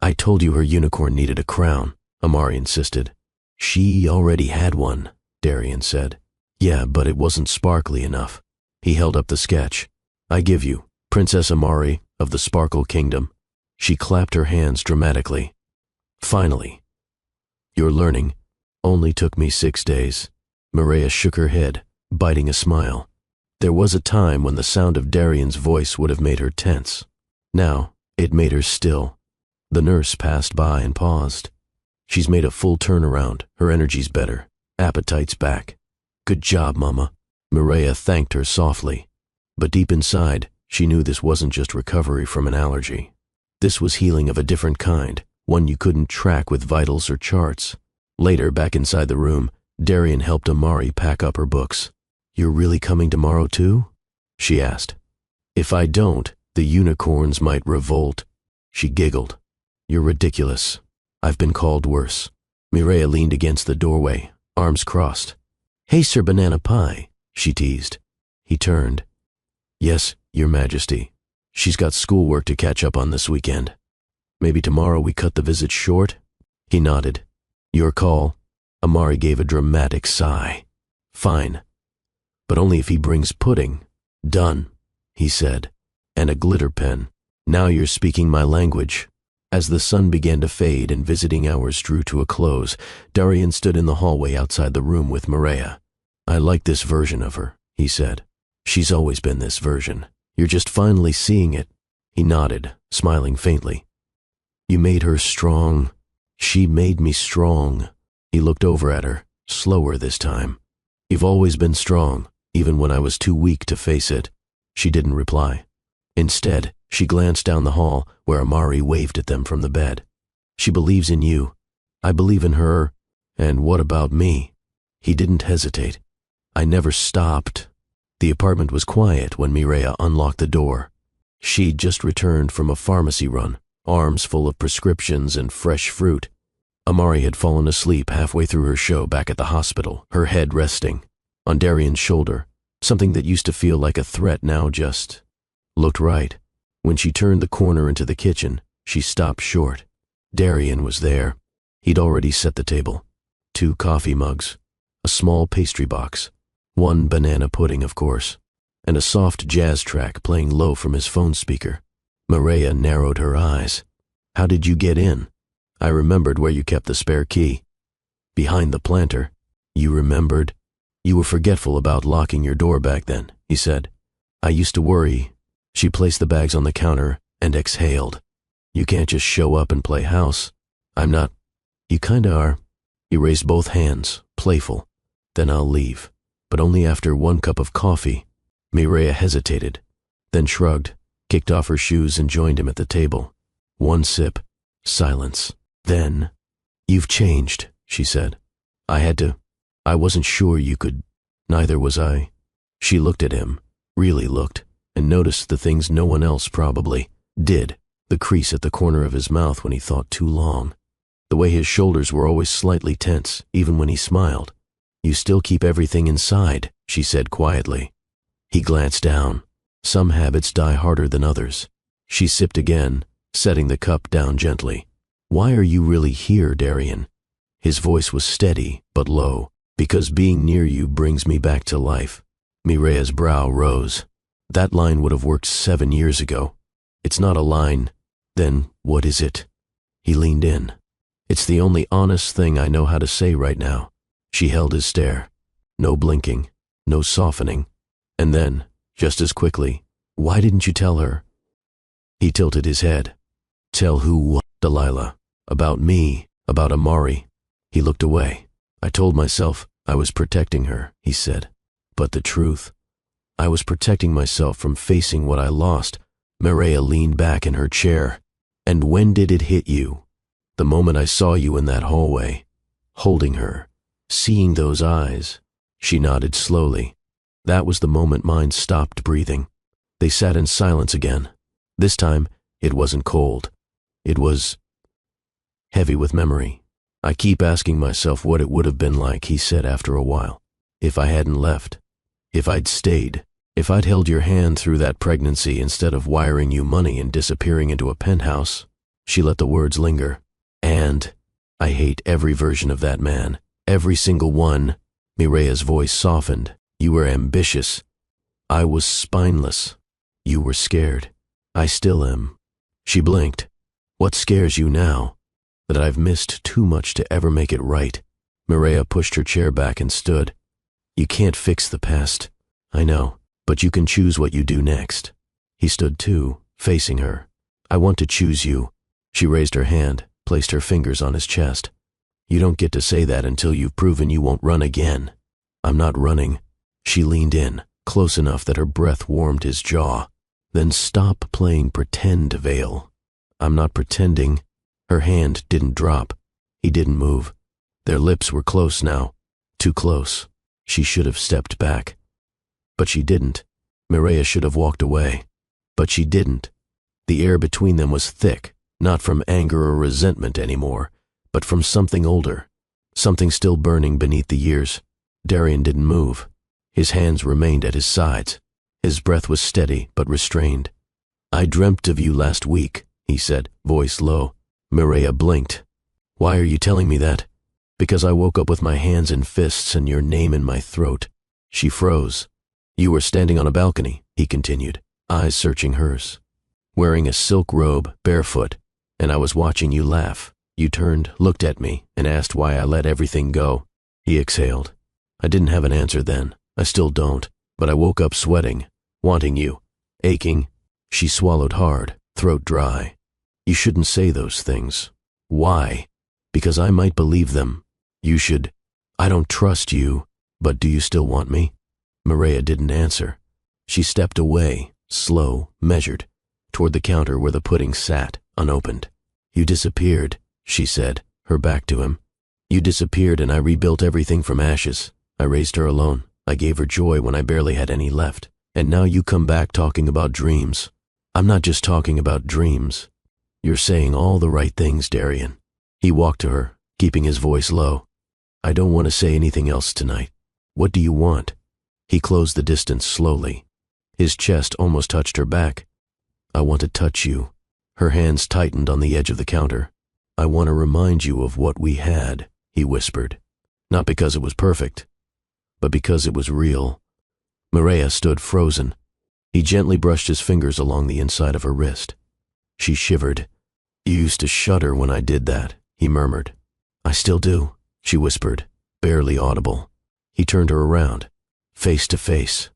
"I told you her unicorn needed a crown," Amari insisted. "She already had one," Darian said. "Yeah, but it wasn't sparkly enough." He held up the sketch. "I give you, Princess Amari of the Sparkle Kingdom." She clapped her hands dramatically. "Finally. Your learning only took me 6 days." Mireya shook her head, biting a smile. There was a time when the sound of Darian's voice would have made her tense. Now, it made her still. The nurse passed by and paused. "She's made a full turnaround. Her energy's better. Appetite's back." "Good job, Mama." Mireya thanked her softly. But deep inside, she knew this wasn't just recovery from an allergy. This was healing of a different kind, one you couldn't track with vitals or charts. Later, back inside the room, Darian helped Amari pack up her books. "You're really coming tomorrow too?" she asked. "If I don't, the unicorns might revolt." She giggled. "You're ridiculous. I've been called worse." Mireya leaned against the doorway, arms crossed. "Hey, Sir Banana Pie," she teased. He turned. "Yes, Your Majesty. She's got schoolwork to catch up on this weekend. Maybe tomorrow we cut the visit short?" He nodded. "Your call." Amari gave a dramatic sigh. "Fine. But only if he brings pudding." "Done," he said. "And a glitter pen. Now you're speaking my language." As the sun began to fade and visiting hours drew to a close, Darian stood in the hallway outside the room with Mireya. "I like this version of her," he said. "She's always been this version. You're just finally seeing it." He nodded, smiling faintly. "You made her strong." "She made me strong." He looked over at her, slower this time. "You've always been strong, even when I was too weak to face it." She didn't reply. Instead, she glanced down the hall, where Amari waved at them from the bed. "She believes in you. I believe in her. And what about me?" He didn't hesitate. "I never stopped." The apartment was quiet when Mireya unlocked the door. She'd just returned from a pharmacy run, arms full of prescriptions and fresh fruit. Amari had fallen asleep halfway through her show back at the hospital, her head resting. On Darian's shoulder, something that used to feel like a threat now just looked right. When she turned the corner into the kitchen, she stopped short. Darian was there. He'd already set the table. 2 coffee mugs, a small pastry box, 1 banana pudding, of course, and a soft jazz track playing low from his phone speaker. Mireya narrowed her eyes. "How did you get in?" "I remembered where you kept the spare key." "Behind the planter." "You remembered?" "You were forgetful about locking your door back then," he said. "I used to worry." She placed the bags on the counter and exhaled. "You can't just show up and play house." "I'm not." "You kinda are." He raised both hands, playful. "Then I'll leave, but only after 1 cup of coffee." Mireya hesitated, then shrugged, kicked off her shoes and joined him at the table. 1 sip, silence. Then, "You've changed," she said. I wasn't sure you could." "Neither was I." She looked at him, really looked, and noticed the things no one else probably did, the crease at the corner of his mouth when he thought too long, the way his shoulders were always slightly tense, even when he smiled. "You still keep everything inside," she said quietly. He glanced down. Some habits die harder than others. She sipped again, setting the cup down gently. "Why are you really here, Darian?" His voice was steady, but low. "Because being near you brings me back to life." Mireya's brow rose. That line would have worked 7 years ago. It's not a line. Then what is it? He leaned in. It's the only honest thing I know how to say right now. She held his stare. No blinking, no softening. And then, just as quickly, why didn't you tell her? He tilted his head. Tell who what, Delilah? About me, about Amari. He looked away. I told myself I was protecting her, he said. But the truth, I was protecting myself from facing what I lost. Mireya leaned back in her chair. And when did it hit you? The moment I saw you in that hallway, holding her, seeing those eyes. She nodded slowly. That was the moment mine stopped breathing. They sat in silence again. This time, it wasn't cold. It was heavy with memory. I keep asking myself what it would have been like, he said after a while. If I hadn't left. If I'd stayed. If I'd held your hand through that pregnancy instead of wiring you money and disappearing into a penthouse. She let the words linger. And I hate every version of that man. Every single one. Mireya's voice softened. You were ambitious. I was spineless. You were scared. I still am. She blinked. What scares you now? That I've missed too much to ever make it right. Mireya pushed her chair back and stood. You can't fix the past. I know, but you can choose what you do next. He stood too, facing her. I want to choose you. She raised her hand, placed her fingers on his chest. You don't get to say that until you've proven you won't run again. I'm not running. She leaned in, close enough that her breath warmed his jaw. Then stop playing pretend, Vale. I'm not pretending. Her hand didn't drop. He didn't move. Their lips were close now. Too close. She should have stepped back. But she didn't. Mireya should have walked away. But she didn't. The air between them was thick, not from anger or resentment anymore, but from something older, something still burning beneath the years. Darian didn't move. His hands remained at his sides. His breath was steady but restrained. I dreamt of you last week, he said, voice low. Mireya blinked. Why are you telling me that? Because I woke up with my hands in fists and your name in my throat. She froze. You were standing on a balcony, he continued, eyes searching hers. Wearing a silk robe, barefoot, and I was watching you laugh. You turned, looked at me, and asked why I let everything go. He exhaled. I didn't have an answer then. I still don't. But I woke up sweating, wanting you, aching. She swallowed hard, throat dry. You shouldn't say those things. Why? Because I might believe them. You should. I don't trust you, but do you still want me? Mireya didn't answer. She stepped away, slow, measured, toward the counter where the pudding sat, unopened. You disappeared, she said, her back to him. You disappeared and I rebuilt everything from ashes. I raised her alone. I gave her joy when I barely had any left. And now you come back talking about dreams. I'm not just talking about dreams. You're saying all the right things, Darian. He walked to her, keeping his voice low. I don't want to say anything else tonight. What do you want? He closed the distance slowly. His chest almost touched her back. I want to touch you. Her hands tightened on the edge of the counter. I want to remind you of what we had, he whispered. Not because it was perfect, but because it was real. Mireya stood frozen. He gently brushed his fingers along the inside of her wrist. She shivered. You used to shudder when I did that, he murmured. I still do, she whispered, barely audible. He turned her around, face to face.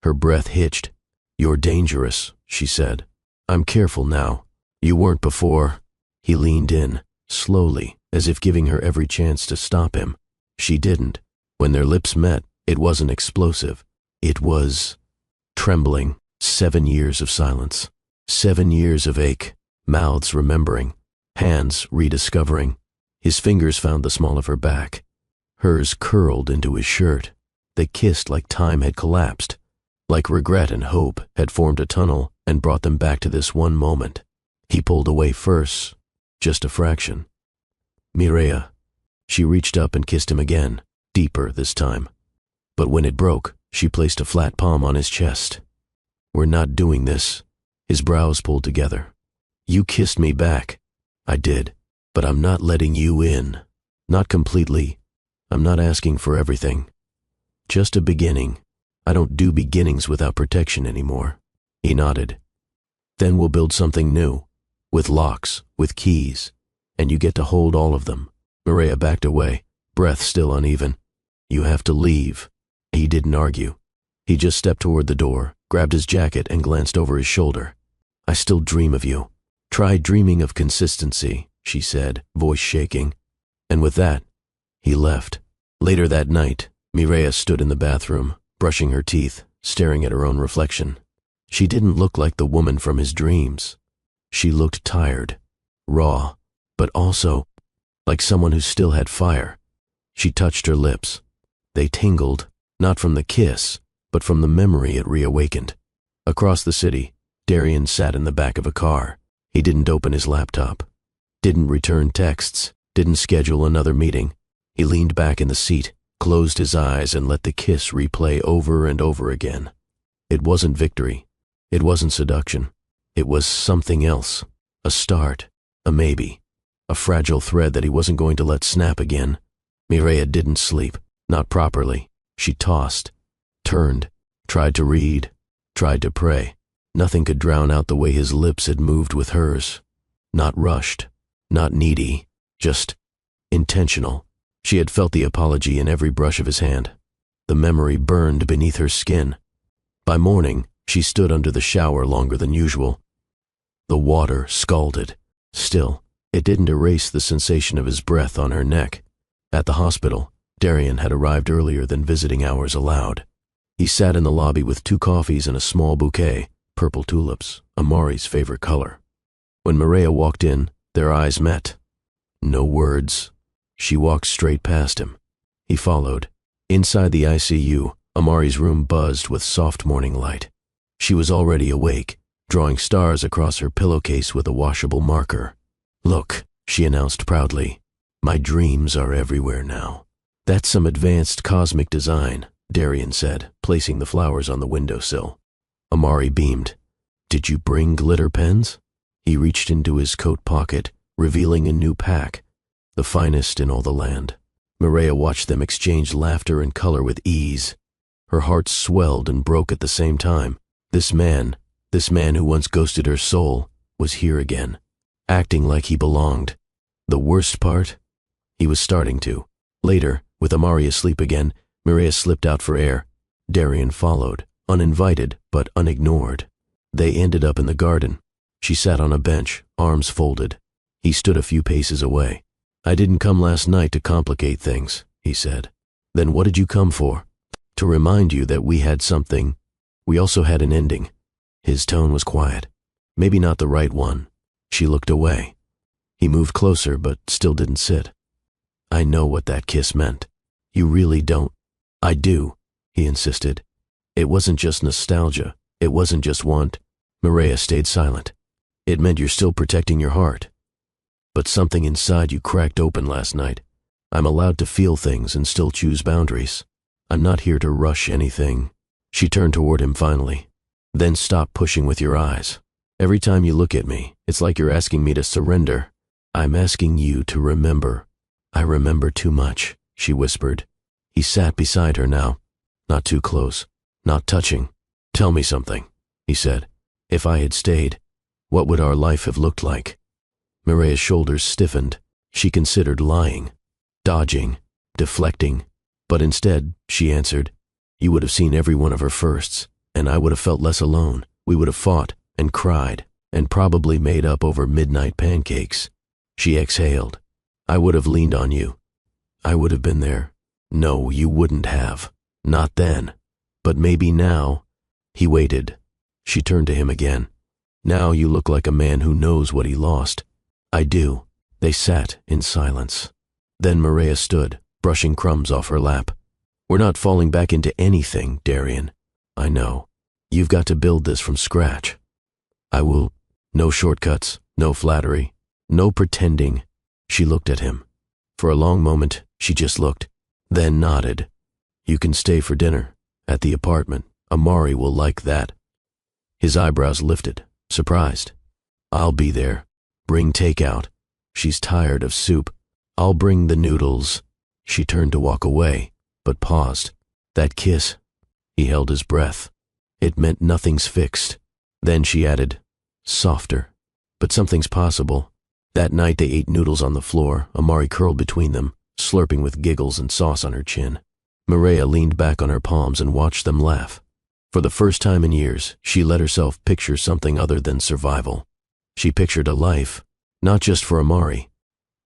Her breath hitched. You're dangerous, she said. I'm careful now. You weren't before. He leaned in, slowly, as if giving her every chance to stop him. She didn't. When their lips met, it wasn't explosive. It was trembling. 7 years of silence. 7 years of ache. Mouths remembering. Hands rediscovering. His fingers found the small of her back. Hers curled into his shirt. They kissed like time had collapsed. Like regret and hope had formed a tunnel and brought them back to this one moment. He pulled away first, just a fraction. Mireya. She reached up and kissed him again, deeper this time. But when it broke, she placed a flat palm on his chest. We're not doing this. His brows pulled together. You kissed me back. I did, but I'm not letting you in. Not completely. I'm not asking for everything. Just a beginning. I don't do beginnings without protection anymore. He nodded. Then we'll build something new, with locks, with keys, and you get to hold all of them. Maria backed away, breath still uneven. You have to leave. He didn't argue. He just stepped toward the door, grabbed his jacket, and glanced over his shoulder. I still dream of you. Try dreaming of consistency, she said, voice shaking. And with that, he left. Later that night, Mireya stood in the bathroom, brushing her teeth, staring at her own reflection. She didn't look like the woman from his dreams. She looked tired, raw, but also like someone who still had fire. She touched her lips. They tingled, not from the kiss, but from the memory it reawakened. Across the city, Darian sat in the back of a car. He didn't open his laptop, didn't return texts, didn't schedule another meeting. He leaned back in the seat, closed his eyes, and let the kiss replay over and over again. It wasn't victory. It wasn't seduction. It was something else. A start, a maybe, a fragile thread that he wasn't going to let snap again. Mireya didn't sleep, not properly. She tossed, turned, tried to read, tried to pray. Nothing could drown out the way his lips had moved with hers. Not rushed, not needy, just intentional. She had felt the apology in every brush of his hand. The memory burned beneath her skin. By morning, she stood under the shower longer than usual. The water scalded. Still, it didn't erase the sensation of his breath on her neck. At the hospital, Darian had arrived earlier than visiting hours allowed. He sat in the lobby with 2 coffees and a small bouquet, purple tulips, Amari's favorite color. When Mireya walked in, their eyes met. No words. She walked straight past him. He followed. Inside the ICU, Amari's room buzzed with soft morning light. She was already awake, drawing stars across her pillowcase with a washable marker. Look, she announced proudly. My dreams are everywhere now. That's some advanced cosmic design, Darian said, placing the flowers on the windowsill. Amari beamed. Did you bring glitter pens? He reached into his coat pocket, revealing a new pack, the finest in all the land. Mireya watched them exchange laughter and color with ease. Her heart swelled and broke at the same time. This man who once ghosted her soul, was here again, acting like he belonged. The worst part? He was starting to. Later, with Amari asleep again, Mireya slipped out for air. Darian followed, uninvited but unignored. They ended up in the garden. She sat on a bench, arms folded. He stood a few paces away. I didn't come last night to complicate things, he said. Then what did you come for? To remind you that we had something. We also had an ending. His tone was quiet. Maybe not the right one. She looked away. He moved closer but still didn't sit. I know what that kiss meant. You really don't. I do, he insisted. It wasn't just nostalgia. It wasn't just want. Mireya stayed silent. It meant you're still protecting your heart. But something inside you cracked open last night. I'm allowed to feel things and still choose boundaries. I'm not here to rush anything. She turned toward him finally. Then stop pushing with your eyes. Every time you look at me, it's like you're asking me to surrender. I'm asking you to remember. I remember too much, she whispered. He sat beside her now. Not too close, not touching. Tell me something, he said. If I had stayed, what would our life have looked like? Mireya's shoulders stiffened. She considered lying, dodging, deflecting. But instead, she answered, you would have seen every one of her firsts, and I would have felt less alone. We would have fought and cried and probably made up over midnight pancakes. She exhaled. I would have leaned on you. I would have been there. No, you wouldn't have. Not then. But maybe now. He waited. She turned to him again. Now you look like a man who knows what he lost. I do. They sat in silence. Then Mireya stood, brushing crumbs off her lap. We're not falling back into anything, Darian. I know. You've got to build this from scratch. I will. No shortcuts, no flattery, no pretending. She looked at him. For a long moment, she just looked, then nodded. You can stay for dinner, at the apartment. Amari will like that. His eyebrows lifted, surprised. I'll be there. Bring takeout. She's tired of soup. I'll bring the noodles. She turned to walk away, but paused. That kiss. He held his breath. It meant nothing's fixed. Then she added, softer. But something's possible. That night they ate noodles on the floor, Amari curled between them, slurping with giggles and sauce on her chin. Mireya leaned back on her palms and watched them laugh. For the first time in years, she let herself picture something other than survival. She pictured a life, not just for Amari,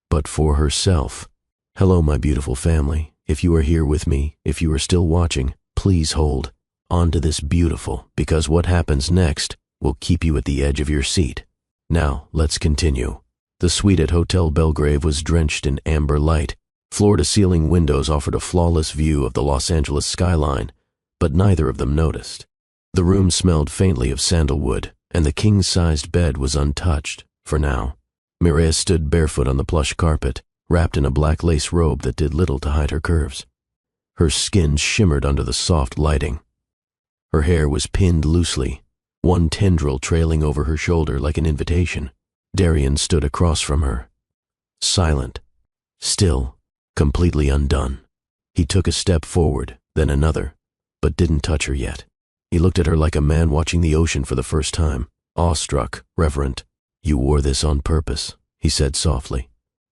but for herself. Hello, my beautiful family. If you are here with me, if you are still watching, please hold on to this beautiful, because what happens next will keep you at the edge of your seat. Now, let's continue. The suite at Hotel Belgrave was drenched in amber light. Floor-to-ceiling windows offered a flawless view of the Los Angeles skyline, but neither of them noticed. The room smelled faintly of sandalwood, and the king-sized bed was untouched, for now. Mireya stood barefoot on the plush carpet, wrapped in a black lace robe that did little to hide her curves. Her skin shimmered under the soft lighting. Her hair was pinned loosely, one tendril trailing over her shoulder like an invitation. Darian stood across from her, silent, still, completely undone. He took a step forward, then another, but didn't touch her yet. He looked at her like a man watching the ocean for the first time, awestruck, reverent. You wore this on purpose, he said softly.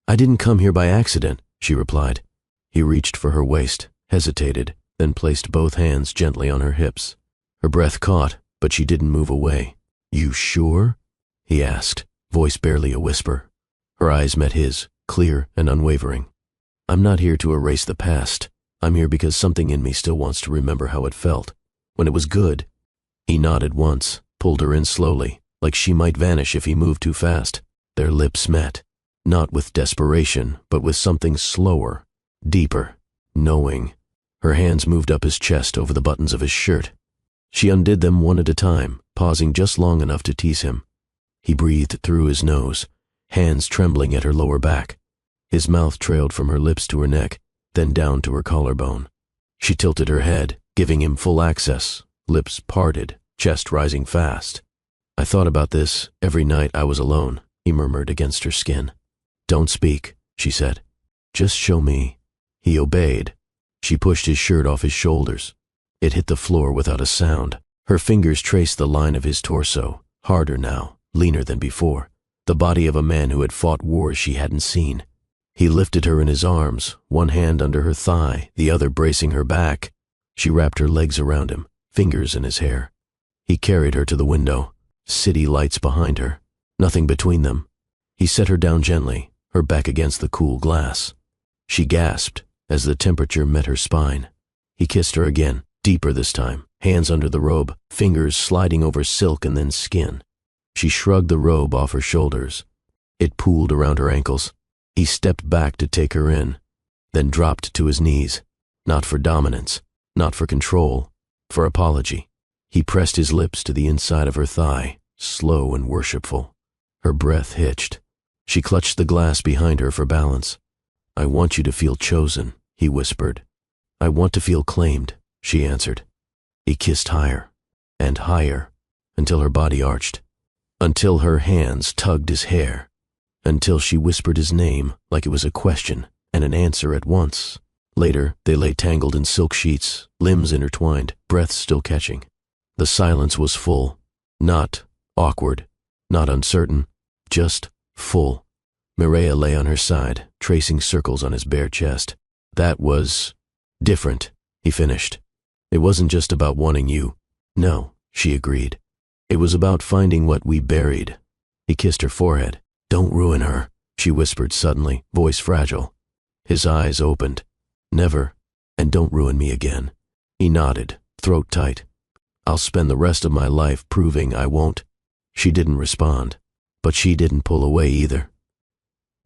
I didn't come here by accident, she replied. He reached for her waist, hesitated, then placed both hands gently on her hips. Her breath caught, but she didn't move away. You sure? He asked, voice barely a whisper. Her eyes met his, clear and unwavering. I'm not here to erase the past. I'm here because something in me still wants to remember how it felt. When it was good. He nodded once, pulled her in slowly, like she might vanish if he moved too fast. Their lips met, not with desperation, but with something slower, deeper, knowing. Her hands moved up his chest over the buttons of his shirt. She undid them one at a time, pausing just long enough to tease him. He breathed through his nose, hands trembling at her lower back. His mouth trailed from her lips to her neck, then down to her collarbone. She tilted her head, giving him full access, lips parted, chest rising fast. I thought about this every night I was alone, he murmured against her skin. Don't speak, she said. Just show me. He obeyed. She pushed his shirt off his shoulders. It hit the floor without a sound. Her fingers traced the line of his torso, harder now, leaner than before, the body of a man who had fought wars she hadn't seen. He lifted her in his arms, one hand under her thigh, the other bracing her back. She wrapped her legs around him, fingers in his hair. He carried her to the window, city lights behind her, nothing between them. He set her down gently, her back against the cool glass. She gasped as the temperature met her spine. He kissed her again, deeper this time, hands under the robe, fingers sliding over silk and then skin. She shrugged the robe off her shoulders. It pooled around her ankles. He stepped back to take her in, then dropped to his knees, not for dominance, not for control, for apology. He pressed his lips to the inside of her thigh, slow and worshipful. Her breath hitched. She clutched the glass behind her for balance. I want you to feel chosen, he whispered. I want to feel claimed, she answered. He kissed higher, and higher, until her body arched, until her hands tugged his hair, until she whispered his name like it was a question and an answer at once. Later, they lay tangled in silk sheets, limbs intertwined, breaths still catching. The silence was full, not awkward, not uncertain, just full. Mireya lay on her side, tracing circles on his bare chest. That was different, he finished. It wasn't just about wanting you. No, she agreed. It was about finding what we buried. He kissed her forehead. Don't ruin her, she whispered suddenly, voice fragile. His eyes opened. Never, and don't ruin me again. He nodded, throat tight. I'll spend the rest of my life proving I won't. She didn't respond, but she didn't pull away either.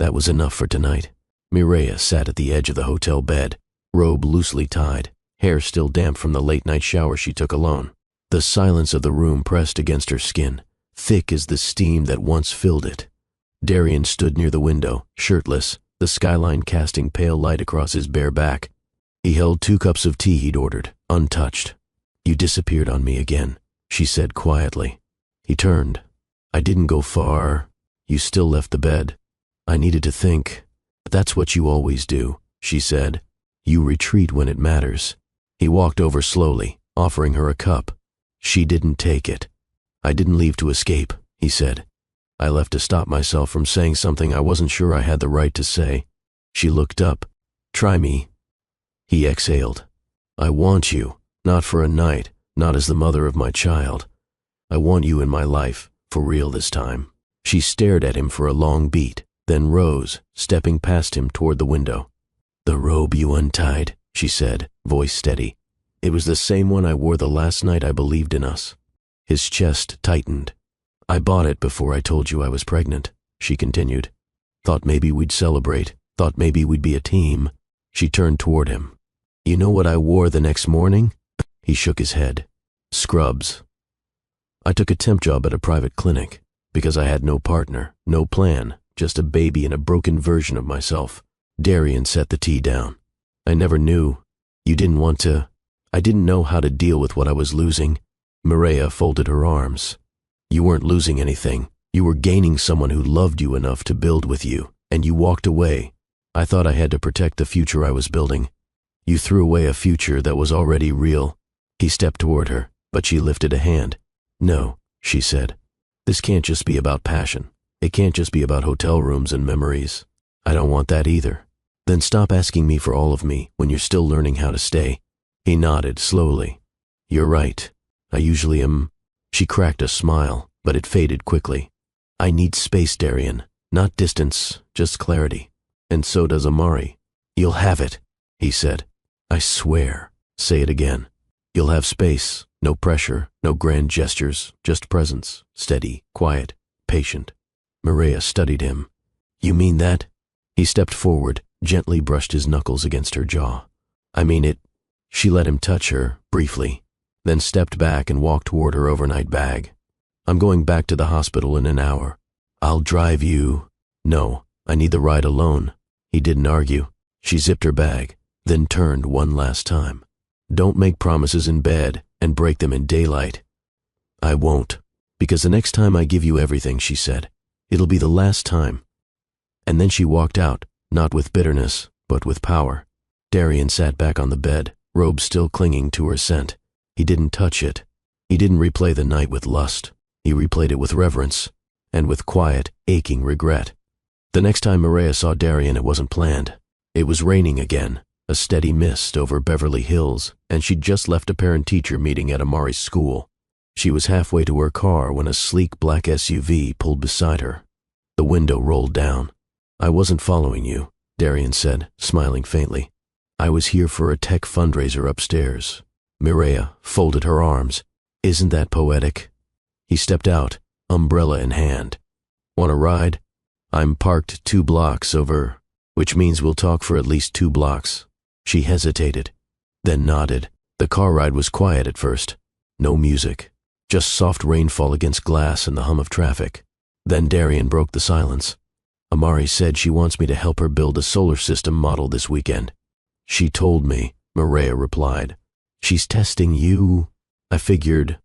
That was enough for tonight. Mireya sat at the edge of the hotel bed, robe loosely tied, hair still damp from the late-night shower she took alone. The silence of the room pressed against her skin, thick as the steam that once filled it. Darian stood near the window, shirtless, the skyline casting pale light across his bare back. He held 2 cups of tea he'd ordered, untouched. You disappeared on me again, she said quietly. He turned. I didn't go far. You still left the bed. I needed to think. That's what you always do, she said. You retreat when it matters. He walked over slowly, offering her a cup. She didn't take it. I didn't leave to escape, he said. I left to stop myself from saying something I wasn't sure I had the right to say. She looked up. Try me. He exhaled. I want you, not for a night, not as the mother of my child. I want you in my life, for real this time. She stared at him for a long beat, then rose, stepping past him toward the window. The robe you untied, she said, voice steady. It was the same one I wore the last night I believed in us. His chest tightened. I bought it before I told you I was pregnant, she continued. Thought maybe we'd celebrate, thought maybe we'd be a team. She turned toward him. You know what I wore the next morning? He shook his head. Scrubs. I took a temp job at a private clinic because I had no partner, no plan, just a baby and a broken version of myself. Darian set the tea down. I never knew. You didn't want to. I didn't know how to deal with what I was losing. Maria folded her arms. You weren't losing anything. You were gaining someone who loved you enough to build with you, and you walked away. I thought I had to protect the future I was building. You threw away a future that was already real. He stepped toward her, but she lifted a hand. No, she said. This can't just be about passion. It can't just be about hotel rooms and memories. I don't want that either. Then stop asking me for all of me when you're still learning how to stay. He nodded slowly. You're right. I usually am. She cracked a smile, but it faded quickly. I need space, Darian. Not distance, just clarity. And so does Amari. You'll have it, he said. I swear. Say it again. You'll have space, no pressure, no grand gestures, just presence, steady, quiet, patient. Maria studied him. You mean that? He stepped forward, gently brushed his knuckles against her jaw. I mean it. She let him touch her, briefly, then stepped back and walked toward her overnight bag. I'm going back to the hospital in an hour. I'll drive you. No, I need the ride alone. He didn't argue. She zipped her bag, then turned one last time. Don't make promises in bed and break them in daylight. I won't, because the next time I give you everything, she said, it'll be the last time. And then she walked out, not with bitterness, but with power. Darian sat back on the bed, robe still clinging to her scent. He didn't touch it. He didn't replay the night with lust. He replayed it with reverence, and with quiet, aching regret. The next time Maria saw Darian, it wasn't planned. It was raining again, a steady mist over Beverly Hills, and she'd just left a parent-teacher meeting at Amari's school. She was halfway to her car when a sleek black SUV pulled beside her. The window rolled down. I wasn't following you, Darian said, smiling faintly. I was here for a tech fundraiser upstairs. Mireya folded her arms. Isn't that poetic? He stepped out, umbrella in hand. Want a ride? I'm parked 2 blocks over, which means we'll talk for at least 2 blocks. She hesitated, then nodded. The car ride was quiet at first. No music, just soft rainfall against glass and the hum of traffic. Then Darian broke the silence. Amari said she wants me to help her build a solar system model this weekend. She told me, Mireya replied. She's testing you. I figured.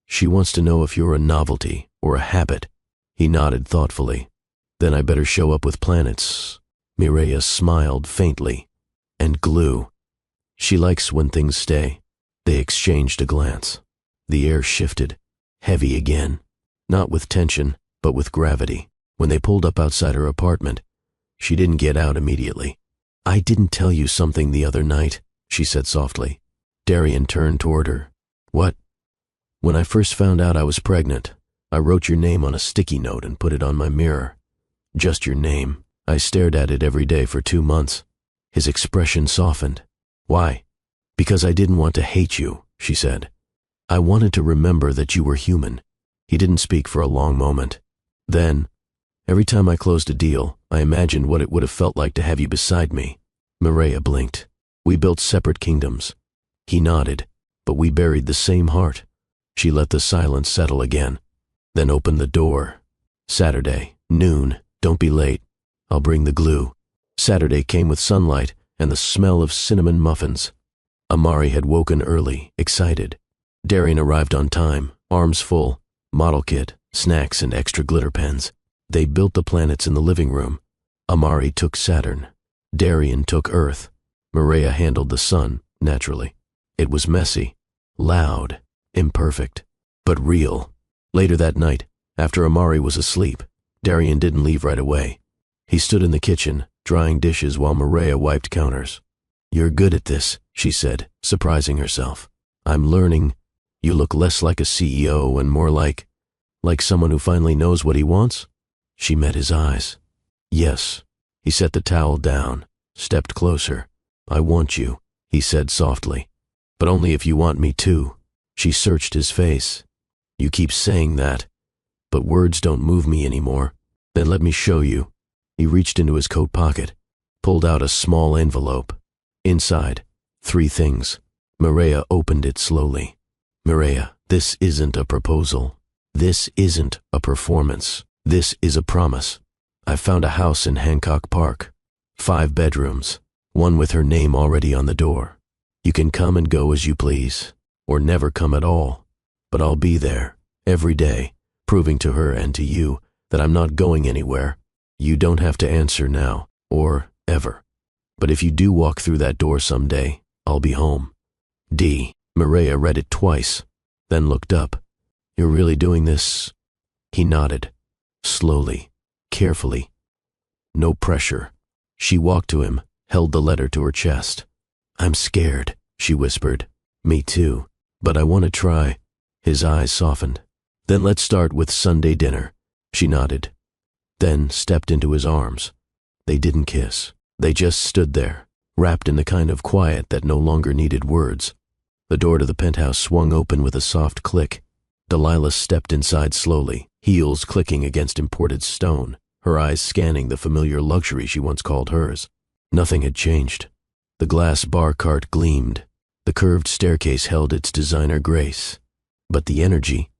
She wants to know if you're a novelty or a habit. He nodded thoughtfully. Then I better show up with planets. Mireya smiled faintly. And glue. She likes when things stay. They exchanged a glance. The air shifted, heavy again. Not with tension, but with gravity. When they pulled up outside her apartment, she didn't get out immediately. I didn't tell you something the other night, she said softly. Darian turned toward her. What? When I first found out I was pregnant, I wrote your name on a sticky note and put it on my mirror. Just your name. I stared at it every day for 2 months. His expression softened. Why? Because I didn't want to hate you, she said. I wanted to remember that you were human. He didn't speak for a long moment. Then, every time I closed a deal, I imagined what it would have felt like to have you beside me. Mireya blinked. We built separate kingdoms. He nodded, but we buried the same heart. She let the silence settle again, then opened the door. Saturday, noon, don't be late. I'll bring the glue. Saturday came with sunlight and the smell of cinnamon muffins. Amari had woken early, excited. Darian arrived on time, arms full, model kit, snacks and extra glitter pens. They built the planets in the living room. Amari took Saturn. Darian took Earth. Mireya handled the sun, naturally. It was messy, Loud, imperfect, but real. Later that night, after Amari was asleep, Darian didn't leave right away. He stood in the kitchen, drying dishes while Maria wiped counters. "You're good at this," she said, surprising herself. "I'm learning. You look less like a CEO and more like someone who finally knows what he wants." She met his eyes. "Yes." He set the towel down, stepped closer. "I want you," he said softly. "But only if you want me too." She searched his face. "You keep saying that, but words don't move me anymore. Then let me show you." He reached into his coat pocket, pulled out a small envelope. Inside, 3 things. Maria opened it slowly. "Maria, this isn't a proposal. This isn't a performance. This is a promise. I found a house in Hancock Park. 5 bedrooms, one with her name already on the door. You can come and go as you please, or never come at all. But I'll be there, every day, proving to her and to you that I'm not going anywhere. You don't have to answer now, or ever. But if you do walk through that door someday, I'll be home. D." Maria read it twice, then looked up. "You're really doing this?" He nodded, slowly, carefully. No pressure. She walked to him, held the letter to her chest. "I'm scared," she whispered. "Me too, but I want to try." His eyes softened. "Then let's start with Sunday dinner." She nodded, then stepped into his arms. They didn't kiss. They just stood there, wrapped in the kind of quiet that no longer needed words. The door to the penthouse swung open with a soft click. Delilah stepped inside slowly, heels clicking against imported stone, her eyes scanning the familiar luxury she once called hers. Nothing had changed. The glass bar cart gleamed. The curved staircase held its designer grace. But the energy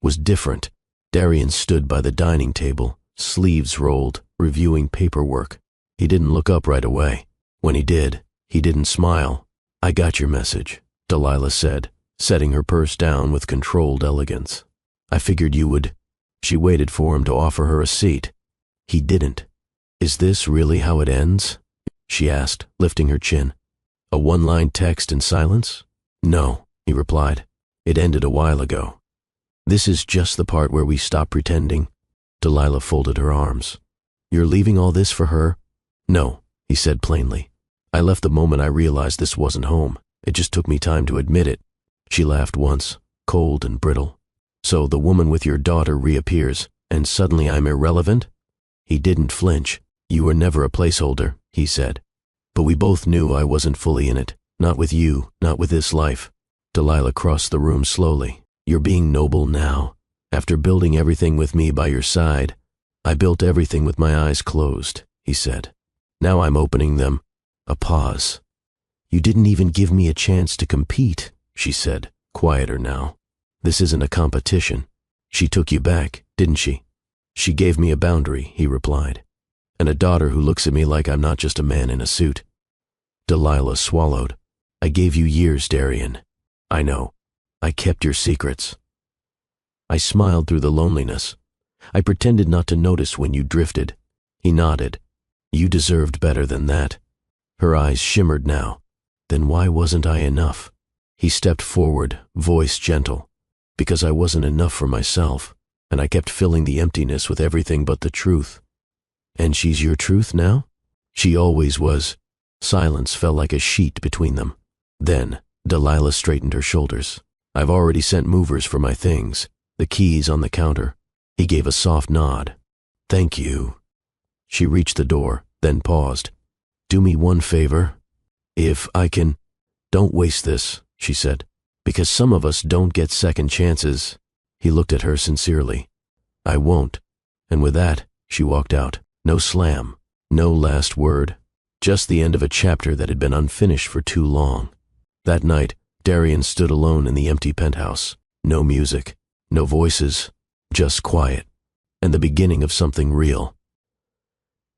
was different. Darian stood by the dining table, sleeves rolled, reviewing paperwork. He didn't look up right away. When he did, he didn't smile. "I got your message," Delilah said, setting her purse down with controlled elegance. "I figured you would." She waited for him to offer her a seat. He didn't. "Is this really how it ends?" she asked, lifting her chin. "A one-line text and silence?" "No," he replied. "It ended a while ago. This is just the part where we stop pretending." Delilah folded her arms. "You're leaving all this for her?" "No," he said plainly. "I left the moment I realized this wasn't home. It just took me time to admit it." She laughed once, cold and brittle. "So the woman with your daughter reappears, and suddenly I'm irrelevant?" He didn't flinch. "You were never a placeholder," he said. "But we both knew I wasn't fully in it. Not with you, not with this life." Delilah crossed the room slowly. "You're being noble now. After building everything with me by your side, I built everything with my eyes closed," he said. "Now I'm opening them." A pause. "You didn't even give me a chance to compete," she said, quieter now. "This isn't a competition. She took you back, didn't she?" "She gave me a boundary," he replied. "And a daughter who looks at me like I'm not just a man in a suit." Delilah swallowed. "I gave you years, Darian. I know. I kept your secrets." I smiled through the loneliness. "I pretended not to notice when you drifted." He nodded. "You deserved better than that." Her eyes shimmered now. "Then why wasn't I enough?" He stepped forward, voice gentle. "Because I wasn't enough for myself, and I kept filling the emptiness with everything but the truth." "And she's your truth now?" "She always was." Silence fell like a sheet between them. Then Delilah straightened her shoulders. "I've already sent movers for my things, the keys on the counter." He gave a soft nod. "Thank you." She reached the door, then paused. "Do me one favor. If I can, don't waste this," she said, "because some of us don't get second chances." He looked at her sincerely. "I won't." And with that, she walked out. No slam, no last word, just the end of a chapter that had been unfinished for too long. That night, Darian stood alone in the empty penthouse. No music, no voices, just quiet, and the beginning of something real.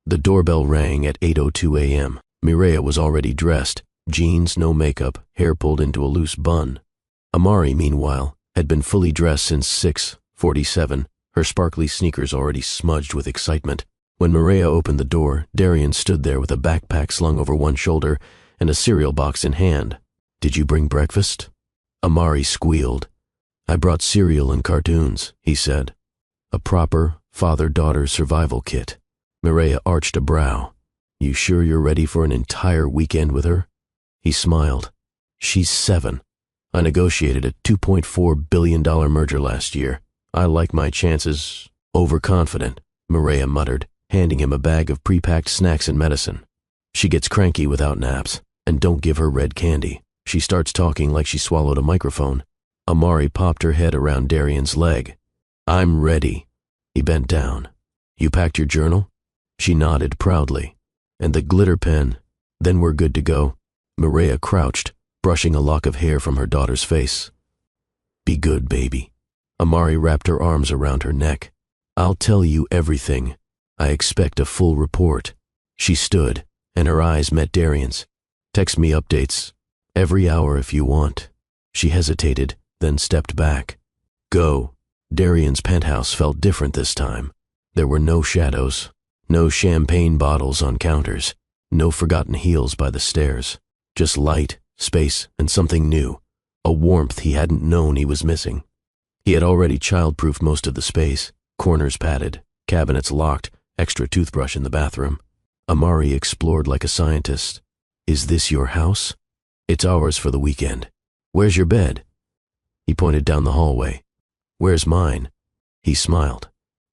The doorbell rang at 8:02 a.m. Mireya was already dressed, jeans, no makeup, hair pulled into a loose bun. Amari, meanwhile, had been fully dressed since 6:47, her sparkly sneakers already smudged with excitement. When Mireya opened the door, Darian stood there with a backpack slung over one shoulder and a cereal box in hand. "Did you bring breakfast?" Amari squealed. I brought cereal and cartoons, he said. A proper father-daughter survival kit. Mireya arched a brow. You sure you're ready for an entire weekend with her? He smiled. She's 7. I negotiated a $2.4 billion merger last year. I like my chances. Overconfident, Mireya muttered, handing him a bag of pre-packed snacks and medicine. She gets cranky without naps, and don't give her red candy. She starts talking like she swallowed a microphone. Amari popped her head around Darian's leg. I'm ready. He bent down. You packed your journal? She nodded proudly. And the glitter pen. Then we're good to go. Mireya crouched, brushing a lock of hair from her daughter's face. Be good, baby. Amari wrapped her arms around her neck. I'll tell you everything. I expect a full report. She stood, and her eyes met Darian's. Text me updates. Every hour if you want. She hesitated, then stepped back. Go. Darian's penthouse felt different this time. There were no shadows, no champagne bottles on counters, no forgotten heels by the stairs. Just light, space, and something new, a warmth he hadn't known he was missing. He had already child-proofed most of the space, corners padded, cabinets locked, extra toothbrush in the bathroom. Amari explored like a scientist. Is this your house? It's ours for the weekend. Where's your bed? He pointed down the hallway. Where's mine? He smiled.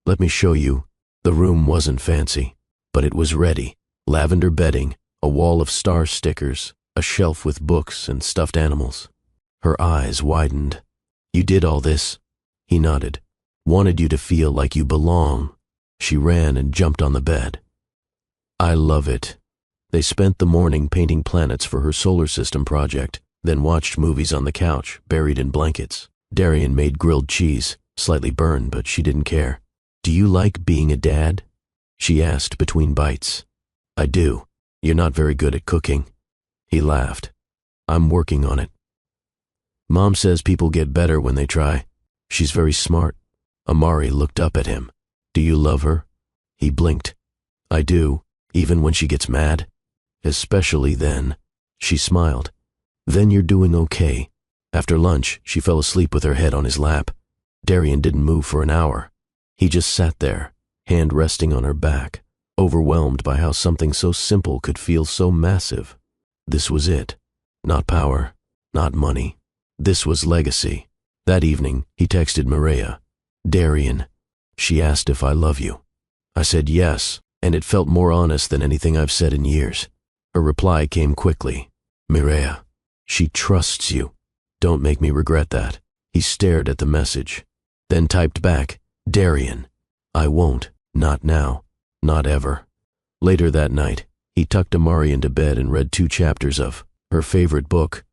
Let me show you. The room wasn't fancy, but it was ready. Lavender bedding, a wall of star stickers, a shelf with books and stuffed animals. Her eyes widened. You did all this? He nodded. Wanted you to feel like you belong. She ran and jumped on the bed. I love it. They spent the morning painting planets for her solar system project, then watched movies on the couch, buried in blankets. Darian made grilled cheese, slightly burned, but she didn't care. Do you like being a dad? She asked between bites. I do. You're not very good at cooking. He laughed. I'm working on it. Mom says people get better when they try. She's very smart. Amari looked up at him. Do you love her? He blinked. I do, even when she gets mad. Especially then. She smiled. Then you're doing okay. After lunch, she fell asleep with her head on his lap. Darian didn't move for an hour. He just sat there, hand resting on her back, overwhelmed by how something so simple could feel so massive. This was it. Not power, not money. This was legacy. That evening, he texted Mireya. Darian. She asked if I love you. I said yes, and it felt more honest than anything I've said in years. Her reply came quickly. Mireya. She trusts you. Don't make me regret that. He stared at the message, then typed back, Darian. I won't. Not now. Not ever. Later that night, he tucked Amari into bed and read 2 chapters of her favorite book,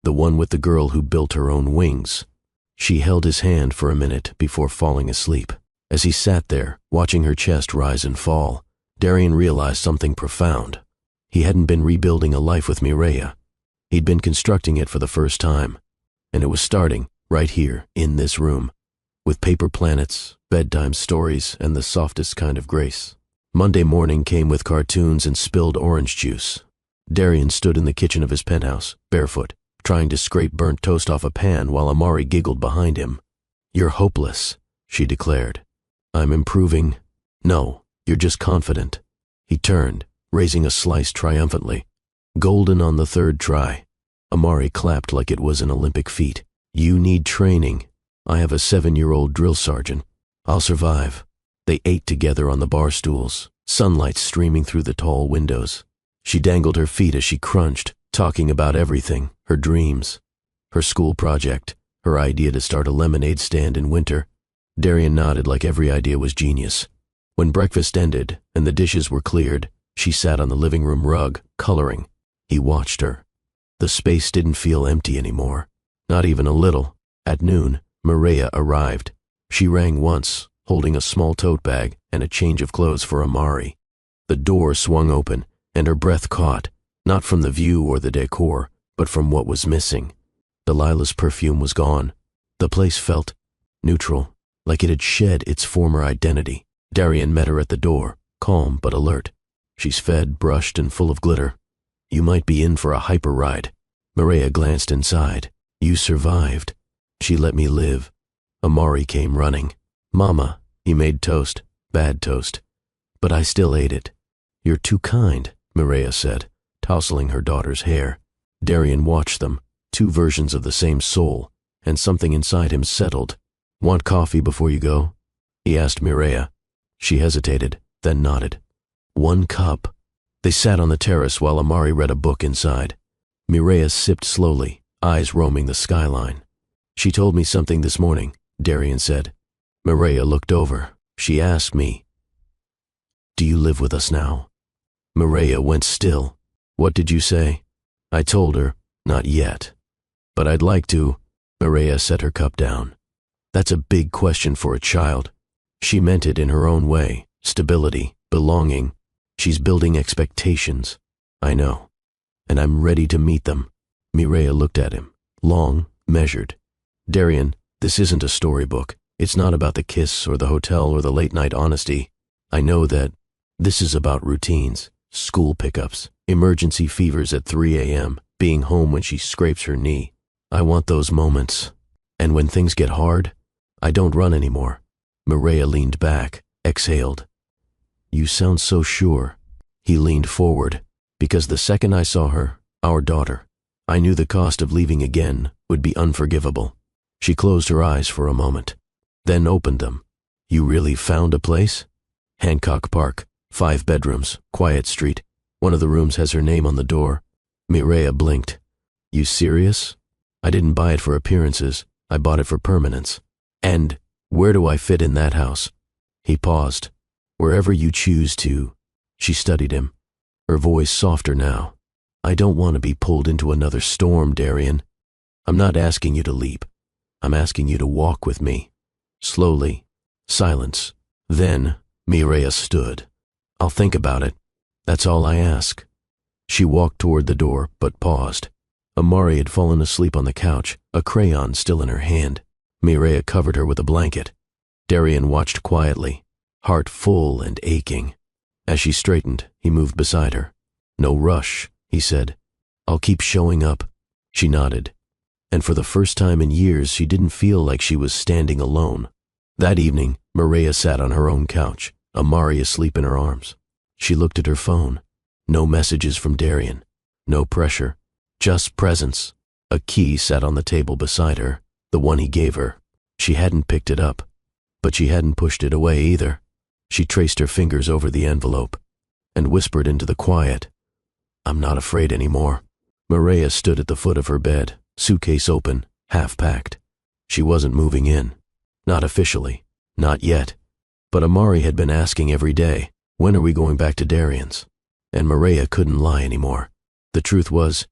the one with the girl who built her own wings. She held his hand for a minute before falling asleep. As he sat there, watching her chest rise and fall, Darian realized something profound. He hadn't been rebuilding a life with Mireya. He'd been constructing it for the first time, and it was starting right here in this room, with paper planets, bedtime stories, and the softest kind of grace. Monday morning came with cartoons and spilled orange juice. Darian stood in the kitchen of his penthouse, barefoot, trying to scrape burnt toast off a pan while Amari giggled behind him. You're hopeless, she declared. I'm improving. No, you're just confident. He turned, raising a slice triumphantly. Golden on the 3rd try. Amari clapped like it was an Olympic feat. You need training. I have a 7-year-old drill sergeant. I'll survive. They ate together on the bar stools, sunlight streaming through the tall windows. She dangled her feet as she crunched, talking about everything, her dreams, her school project, her idea to start a lemonade stand in winter. Darian nodded like every idea was genius. When breakfast ended and the dishes were cleared, she sat on the living room rug, coloring. He watched her. The space didn't feel empty anymore. Not even a little. At noon, Mireya arrived. She rang once, holding a small tote bag and a change of clothes for Amari. The door swung open, and her breath caught, not from the view or the decor, but from what was missing. Delilah's perfume was gone. The place felt neutral, like it had shed its former identity. Darian met her at the door, calm but alert. She's fed, brushed, and full of glitter. You might be in for a hyper ride. Mireya glanced inside. You survived. She let me live. Amari came running. Mama, he made toast, bad toast. But I still ate it. You're too kind, Mireya said, tousling her daughter's hair. Darian watched them, two versions of the same soul, and something inside him settled. Want coffee before you go? He asked Mireya. She hesitated, then nodded. 1 cup. They sat on the terrace while Amari read a book inside. Mireya sipped slowly, eyes roaming the skyline. She told me something this morning, Darian said. Mireya looked over. She asked me, do you live with us now? Mireya went still. What did you say? I told her, not yet. But I'd like to. Mireya set her cup down. That's a big question for a child. She meant it in her own way. Stability, belonging. She's building expectations. I know. And I'm ready to meet them. Mireya looked at him, long, measured. Darian, this isn't a storybook. It's not about the kiss or the hotel or the late-night honesty. I know that. This is about routines, school pickups, emergency fevers at 3 a.m., being home when she scrapes her knee. I want those moments. And when things get hard, I don't run anymore. Mireya leaned back, exhaled. You sound so sure. He leaned forward, because the second I saw her, our daughter, I knew the cost of leaving again would be unforgivable. She closed her eyes for a moment, then opened them. You really found a place? Hancock Park, 5 bedrooms, quiet street. One of the rooms has her name on the door. Mireya blinked. You serious? I didn't buy it for appearances. I bought it for permanence. And where do I fit in that house? He paused. Wherever you choose to. She studied him, her voice softer now. I don't want to be pulled into another storm, Darian. I'm not asking you to leap. I'm asking you to walk with me. Slowly. Silence. Then Mireya stood. I'll think about it. That's all I ask. She walked toward the door, but paused. Amari had fallen asleep on the couch, a crayon still in her hand. Mireya covered her with a blanket. Darian watched quietly, heart full and aching. As she straightened, he moved beside her. No rush, he said. I'll keep showing up. She nodded. And for the first time in years, she didn't feel like she was standing alone. That evening, Mireya sat on her own couch, Amari asleep in her arms. She looked at her phone. No messages from Darian. No pressure. Just presence. A key sat on the table beside her, the one he gave her. She hadn't picked it up, but she hadn't pushed it away either. She traced her fingers over the envelope and whispered into the quiet, I'm not afraid anymore. Mireya stood at the foot of her bed, suitcase open, half packed. She wasn't moving in. Not officially. Not yet. But Amari had been asking every day, when are we going back to Darian's? And Mireya couldn't lie anymore. The truth was,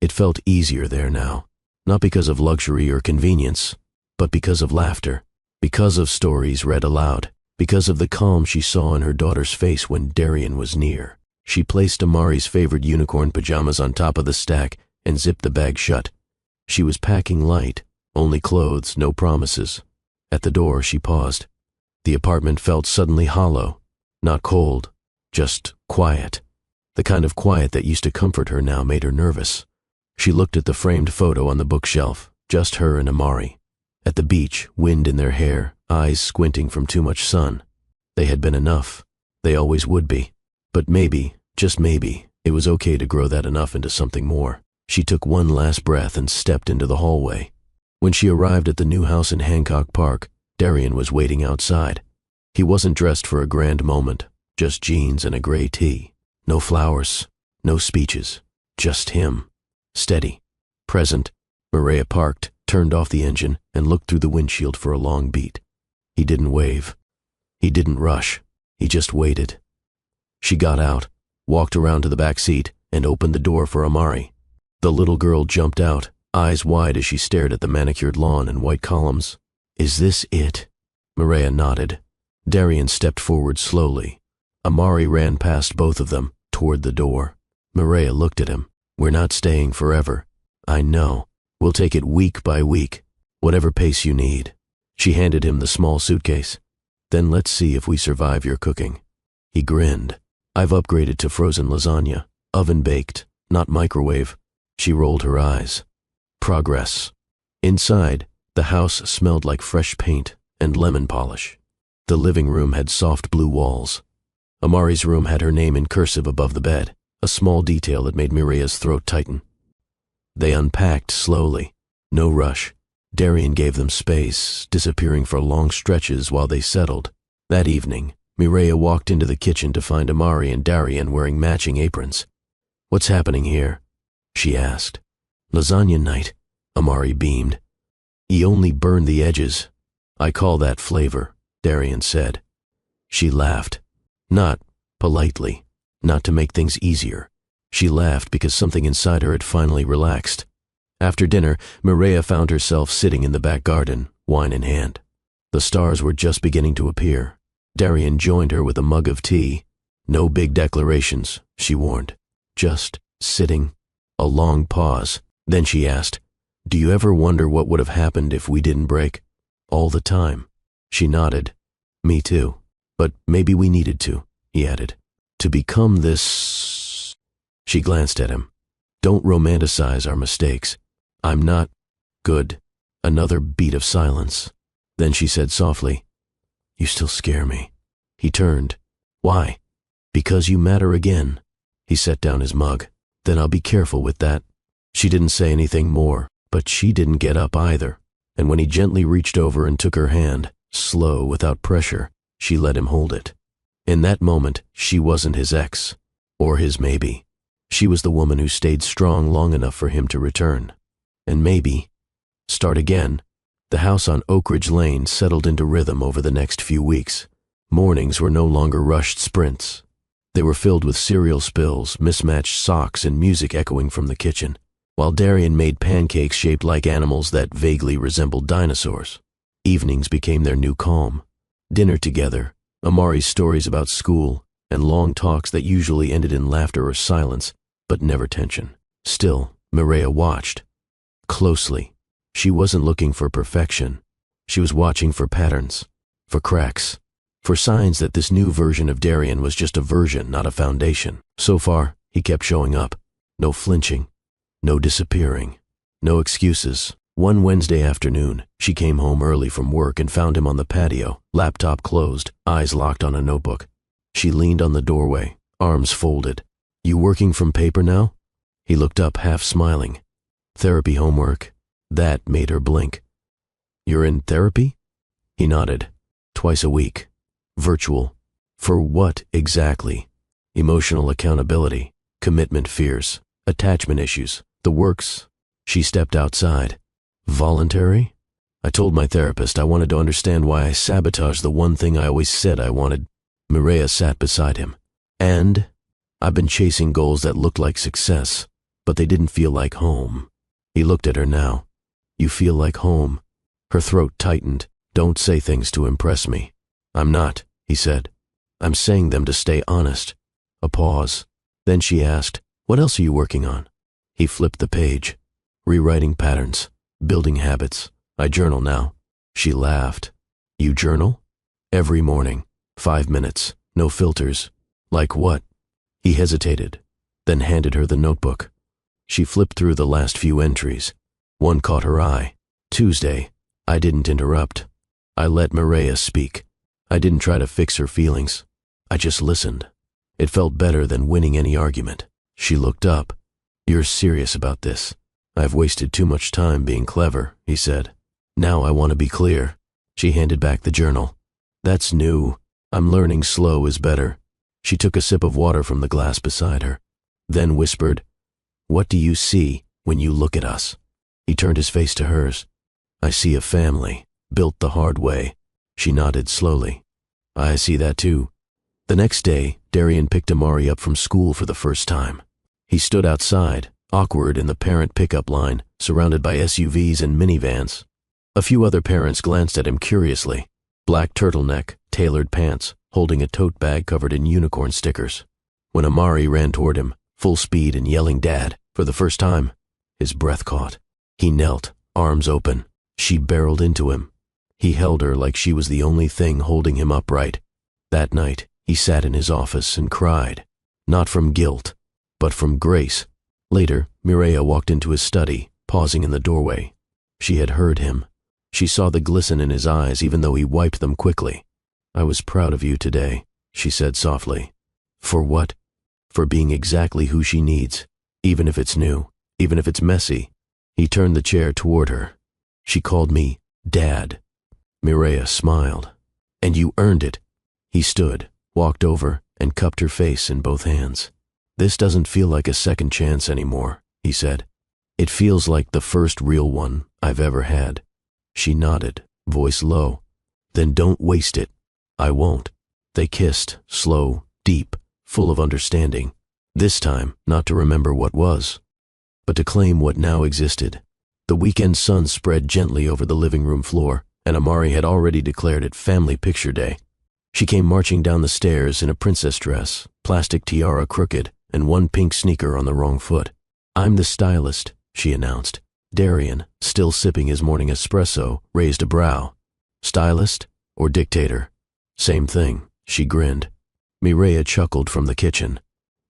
it felt easier there now. Not because of luxury or convenience, but because of laughter. Because of stories read aloud. Because of the calm she saw in her daughter's face when Darian was near. She placed Amari's favorite unicorn pajamas on top of the stack and zipped the bag shut. She was packing light, only clothes, no promises. At the door, she paused. The apartment felt suddenly hollow, not cold, just quiet. The kind of quiet that used to comfort her now made her nervous. She looked at the framed photo on the bookshelf, just her and Amari. At the beach, wind in their hair, eyes squinting from too much sun. They had been enough. They always would be. But maybe, just maybe, it was okay to grow that enough into something more. She took one last breath and stepped into the hallway. When she arrived at the new house in Hancock Park, Darian was waiting outside. He wasn't dressed for a grand moment, just jeans and a gray tee. No flowers, no speeches, just him. Steady, present. Mireya parked, turned off the engine, and looked through the windshield for a long beat. He didn't wave. He didn't rush. He just waited. She got out, walked around to the back seat, and opened the door for Amari. The little girl jumped out, eyes wide as she stared at the manicured lawn and white columns. Is this it? Mireya nodded. Darian stepped forward slowly. Amari ran past both of them, toward the door. Mireya looked at him. We're not staying forever. I know. We'll take it week by week, whatever pace you need. She handed him the small suitcase. Then let's see if we survive your cooking. He grinned. I've upgraded to frozen lasagna, oven baked, not microwave. She rolled her eyes. Progress. Inside, the house smelled like fresh paint and lemon polish. The living room had soft blue walls. Amari's room had her name in cursive above the bed, a small detail that made Mireya's throat tighten. They unpacked slowly, no rush. Darian gave them space, disappearing for long stretches while they settled. That evening, Mireya walked into the kitchen to find Amari and Darian wearing matching aprons. "What's happening here?" she asked. "Lasagna night," Amari beamed. "He only burned the edges." "I call that flavor," Darian said. She laughed. Not politely, not to make things easier. She laughed because something inside her had finally relaxed. After dinner, Mireya found herself sitting in the back garden, wine in hand. The stars were just beginning to appear. Darian joined her with a mug of tea. "No big declarations," she warned. "Just sitting." A long pause. Then she asked, "Do you ever wonder what would have happened if we didn't break?" "All the time." She nodded. "Me too. But maybe we needed to," he added. "To become this..." She glanced at him. "Don't romanticize our mistakes. I'm not..." "Good." Another beat of silence. Then she said softly, "You still scare me." He turned. "Why?" "Because you matter again." He set down his mug. "Then I'll be careful with that." She didn't say anything more, but she didn't get up either. And when he gently reached over and took her hand, slow, without pressure, she let him hold it. In that moment, she wasn't his ex. Or his maybe. She was the woman who stayed strong long enough for him to return. And maybe start again. The house on Oak Ridge Lane settled into rhythm over the next few weeks. Mornings were no longer rushed sprints. They were filled with cereal spills, mismatched socks, and music echoing from the kitchen, while Darian made pancakes shaped like animals that vaguely resembled dinosaurs. Evenings became their new calm. Dinner together, Amari's stories about school, and long talks that usually ended in laughter or silence, but never tension. Still, Mireya watched. Closely. She wasn't looking for perfection. She was watching for patterns, for cracks, for signs that this new version of Darian was just a version, not a foundation. So far, he kept showing up. No flinching, no disappearing, no excuses. One Wednesday afternoon, she came home early from work and found him on the patio, laptop closed, eyes locked on a notebook. She leaned on the doorway, arms folded. "You working from paper now?" He looked up, half smiling. "Therapy homework." That made her blink. "You're in therapy?" He nodded. "Twice a week. Virtual." "For what exactly?" "Emotional accountability, commitment fears, attachment issues, the works." She stepped outside. "Voluntary?" "I told my therapist I wanted to understand why I sabotaged the one thing I always said I wanted." Mireya sat beside him. "And I've been chasing goals that looked like success, but they didn't feel like home." He looked at her now. "You feel like home." Her throat tightened. "Don't say things to impress me." "I'm not," he said. "I'm saying them to stay honest." A pause. Then she asked, "What else are you working on?" He flipped the page. "Rewriting patterns, building habits. I journal now." She laughed. "You journal?" "Every morning. 5 minutes. No filters." "Like what?" He hesitated, then handed her the notebook. She flipped through the last few entries. One caught her eye. "Tuesday. I didn't interrupt. I let Mireya speak. I didn't try to fix her feelings. I just listened. It felt better than winning any argument." She looked up. "You're serious about this?" "I've wasted too much time being clever," he said. "Now I want to be clear." She handed back the journal. "That's new. I'm learning slow is better." She took a sip of water from the glass beside her, then whispered, "What do you see when you look at us?" He turned his face to hers. "I see a family, built the hard way." She nodded slowly. "I see that too." The next day, Darian picked Amari up from school for the first time. He stood outside, awkward in the parent pickup line, surrounded by SUVs and minivans. A few other parents glanced at him curiously. Black turtleneck, tailored pants, holding a tote bag covered in unicorn stickers. When Amari ran toward him, full speed and yelling "Dad," for the first time, his breath caught. He knelt, arms open. She barreled into him. He held her like she was the only thing holding him upright. That night, he sat in his office and cried. Not from guilt, but from grace. Later, Mireya walked into his study, pausing in the doorway. She had heard him. She saw the glisten in his eyes even though he wiped them quickly. "I was proud of you today," she said softly. "For what?" "For being exactly who she needs, even if it's new, even if it's messy." He turned the chair toward her. "She called me Dad." Mireya smiled. "And you earned it." He stood, walked over, and cupped her face in both hands. "This doesn't feel like a second chance anymore," he said. "It feels like the first real one I've ever had." She nodded, voice low. "Then don't waste it." "I won't." They kissed, slow, deep, full of understanding. This time, not to remember what was, but to claim what now existed. The weekend sun spread gently over the living room floor, and Amari had already declared it family picture day. She came marching down the stairs in a princess dress, plastic tiara crooked, and one pink sneaker on the wrong foot. "I'm the stylist," she announced. Darian, still sipping his morning espresso, raised a brow. "Stylist or dictator?" "Same thing," she grinned. Mireya chuckled from the kitchen.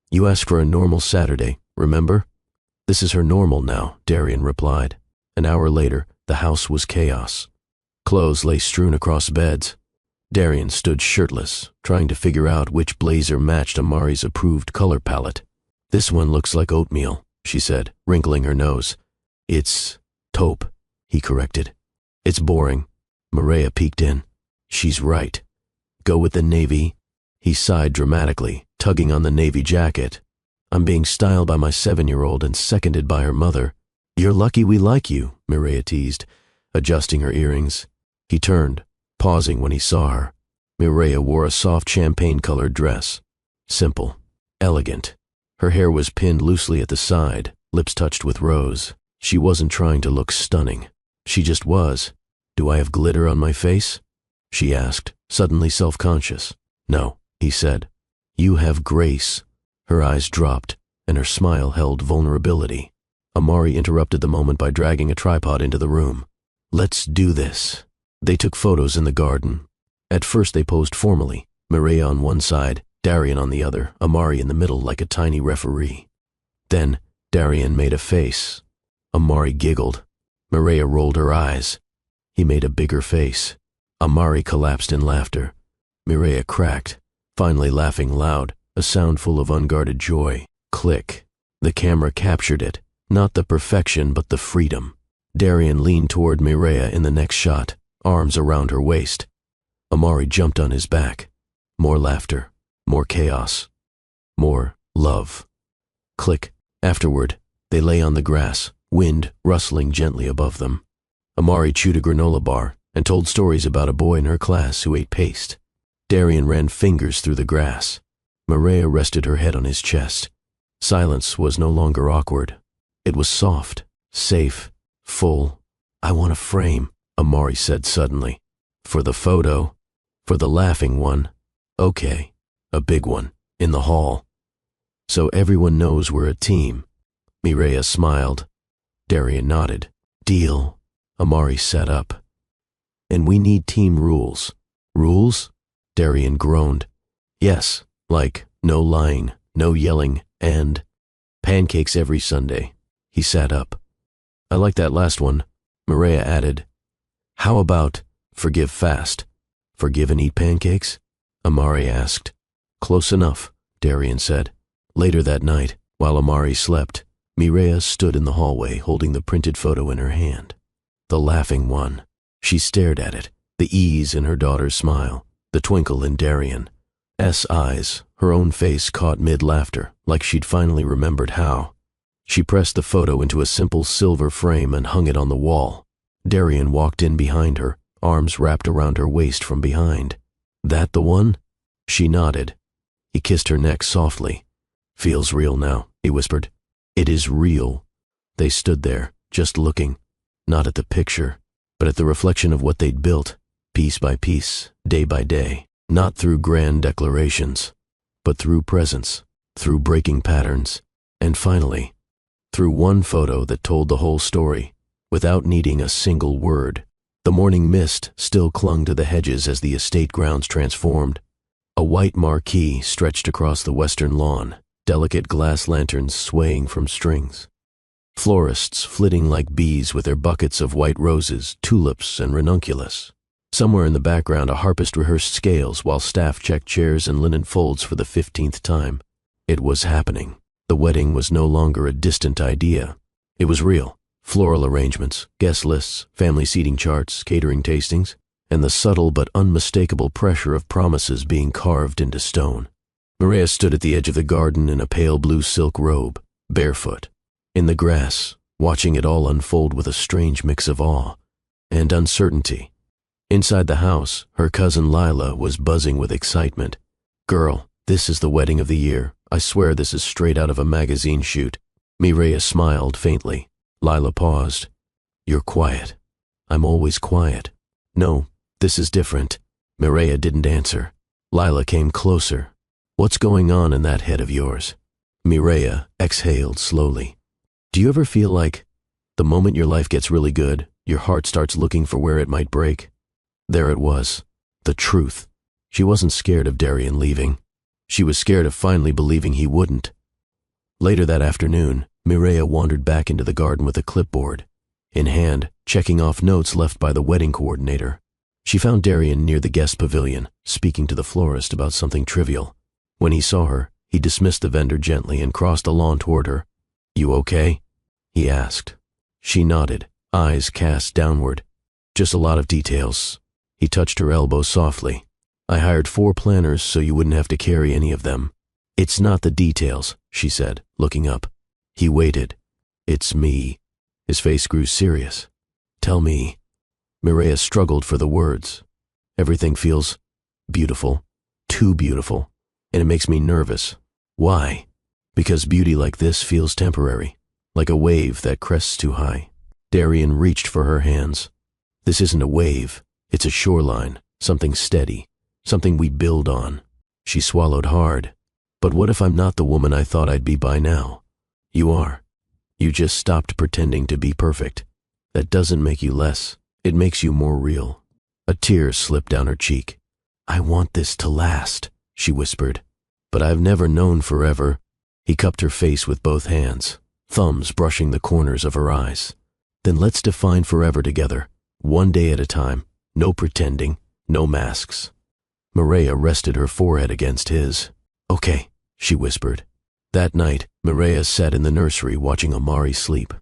"You asked for a normal Saturday, remember?" "This is her normal now," Darian replied. An hour later, the house was chaos. Clothes lay strewn across beds. Darian stood shirtless, trying to figure out which blazer matched Amari's approved color palette. "This one looks like oatmeal," she said, wrinkling her nose. "It's taupe," he corrected. "It's boring." Mireya peeked in. "She's right. Go with the navy." He sighed dramatically, tugging on the navy jacket. "I'm being styled by my 7-year-old and seconded by her mother." "You're lucky we like you," Mireya teased, adjusting her earrings. He turned, pausing when he saw her. Mireya wore a soft champagne-colored dress. Simple, elegant. Her hair was pinned loosely at the side, lips touched with rose. She wasn't trying to look stunning. She just was. "Do I have glitter on my face?" she asked, suddenly self-conscious. "No," he said. "You have grace." Her eyes dropped, and her smile held vulnerability. Amari interrupted the moment by dragging a tripod into the room. "Let's do this." They took photos in the garden. At first they posed formally, Mireya on one side, Darian on the other, Amari in the middle like a tiny referee. Then Darian made a face. Amari giggled. Mireya rolled her eyes. He made a bigger face. Amari collapsed in laughter. Mireya cracked, finally laughing loud, a sound full of unguarded joy. Click. The camera captured it, not the perfection but the freedom. Darian leaned toward Mireya in the next shot, arms around her waist. Amari jumped on his back. More laughter, more chaos, more love. Click. Afterward, they lay on the grass, wind rustling gently above them. Amari chewed a granola bar and told stories about a boy in her class who ate paste. Darian ran fingers through the grass. Mireya rested her head on his chest. Silence was no longer awkward. It was soft, safe, full. "I want a frame," Amari said suddenly. "For the photo?" "For the laughing one." "Okay, a big one, in the hall. So everyone knows we're a team." Mireya smiled. Darian nodded. "Deal." Amari sat up. "And we need team rules." "Rules?" Darian groaned. "Yes, like no lying, no yelling, and pancakes every Sunday." He sat up. "I like that last one," Mireya added. "How about forgive fast?" "Forgive and eat pancakes?" Amari asked. "Close enough," Darian said. Later that night, while Amari slept, Mireya stood in the hallway holding the printed photo in her hand. The laughing one. She stared at it, the ease in her daughter's smile, the twinkle in Darian's eyes, her own face caught mid-laughter, like she'd finally remembered how. She pressed the photo into a simple silver frame and hung it on the wall. Darian walked in behind her, arms wrapped around her waist from behind. "That the one?" She nodded. He kissed her neck softly. "Feels real now," he whispered. "It is real." They stood there, just looking, not at the picture, but at the reflection of what they'd built, piece by piece, day by day, not through grand declarations, but through presence, through breaking patterns, and finally, through one photo that told the whole story, without needing a single word. The morning mist still clung to the hedges as the estate grounds transformed. A white marquee stretched across the western lawn, delicate glass lanterns swaying from strings. Florists flitting like bees with their buckets of white roses, tulips, and ranunculus. Somewhere in the background, a harpist rehearsed scales while staff checked chairs and linen folds for the 15th time. It was happening. The wedding was no longer a distant idea. It was real. Floral arrangements, guest lists, family seating charts, catering tastings, and the subtle but unmistakable pressure of promises being carved into stone. Maria stood at the edge of the garden in a pale blue silk robe, barefoot, in the grass, watching it all unfold with a strange mix of awe and uncertainty. Inside the house, her cousin Lila was buzzing with excitement. "Girl, this is the wedding of the year. I swear this is straight out of a magazine shoot." Mireya smiled faintly. Lila paused. "You're quiet." "I'm always quiet." "No, this is different." Mireya didn't answer. Lila came closer. "What's going on in that head of yours?" Mireya exhaled slowly. "Do you ever feel like the moment your life gets really good, your heart starts looking for where it might break?" There it was. The truth. She wasn't scared of Darian leaving. She was scared of finally believing he wouldn't. Later that afternoon, Mireya wandered back into the garden with a clipboard in hand, checking off notes left by the wedding coordinator. She found Darian near the guest pavilion, speaking to the florist about something trivial. When he saw her, he dismissed the vendor gently and crossed the lawn toward her. "You okay?" he asked. She nodded, eyes cast downward. "Just a lot of details." He touched her elbow softly. "I hired 4 planners so you wouldn't have to carry any of them." "It's not the details," she said, looking up. He waited. "It's me." His face grew serious. "Tell me." Mireya struggled for the words. "Everything feels beautiful, too beautiful, and it makes me nervous." "Why?" "Because beauty like this feels temporary, like a wave that crests too high." Darian reached for her hands. "This isn't a wave. It's a shoreline, something steady, something we build on." She swallowed hard. "But what if I'm not the woman I thought I'd be by now?" "You are. You just stopped pretending to be perfect. That doesn't make you less. It makes you more real." A tear slipped down her cheek. "I want this to last," she whispered. "But I've never known forever." He cupped her face with both hands, thumbs brushing the corners of her eyes. "Then let's define forever together, one day at a time. No pretending, no masks." Mireya rested her forehead against his. "Okay," she whispered. That night, Mireya sat in the nursery watching Amari sleep.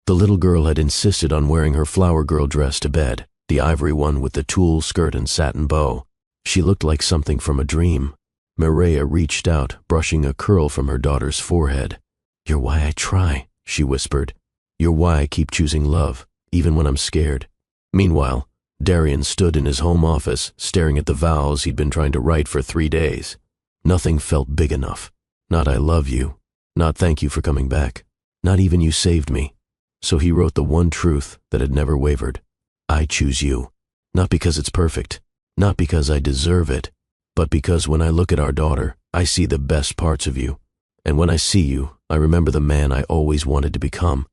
The little girl had insisted on wearing her flower girl dress to bed, the ivory one with the tulle skirt and satin bow. She looked like something from a dream. Mireya reached out, brushing a curl from her daughter's forehead. "You're why I try," she whispered. "You're why I keep choosing love, even when I'm scared." Meanwhile, Darian stood in his home office, staring at the vows he'd been trying to write for 3 days. Nothing felt big enough. Not "I love you," not "thank you for coming back," not even "you saved me." So he wrote the one truth that had never wavered. "I choose you. Not because it's perfect, not because I deserve it, but because when I look at our daughter, I see the best parts of you. And when I see you, I remember the man I always wanted to become."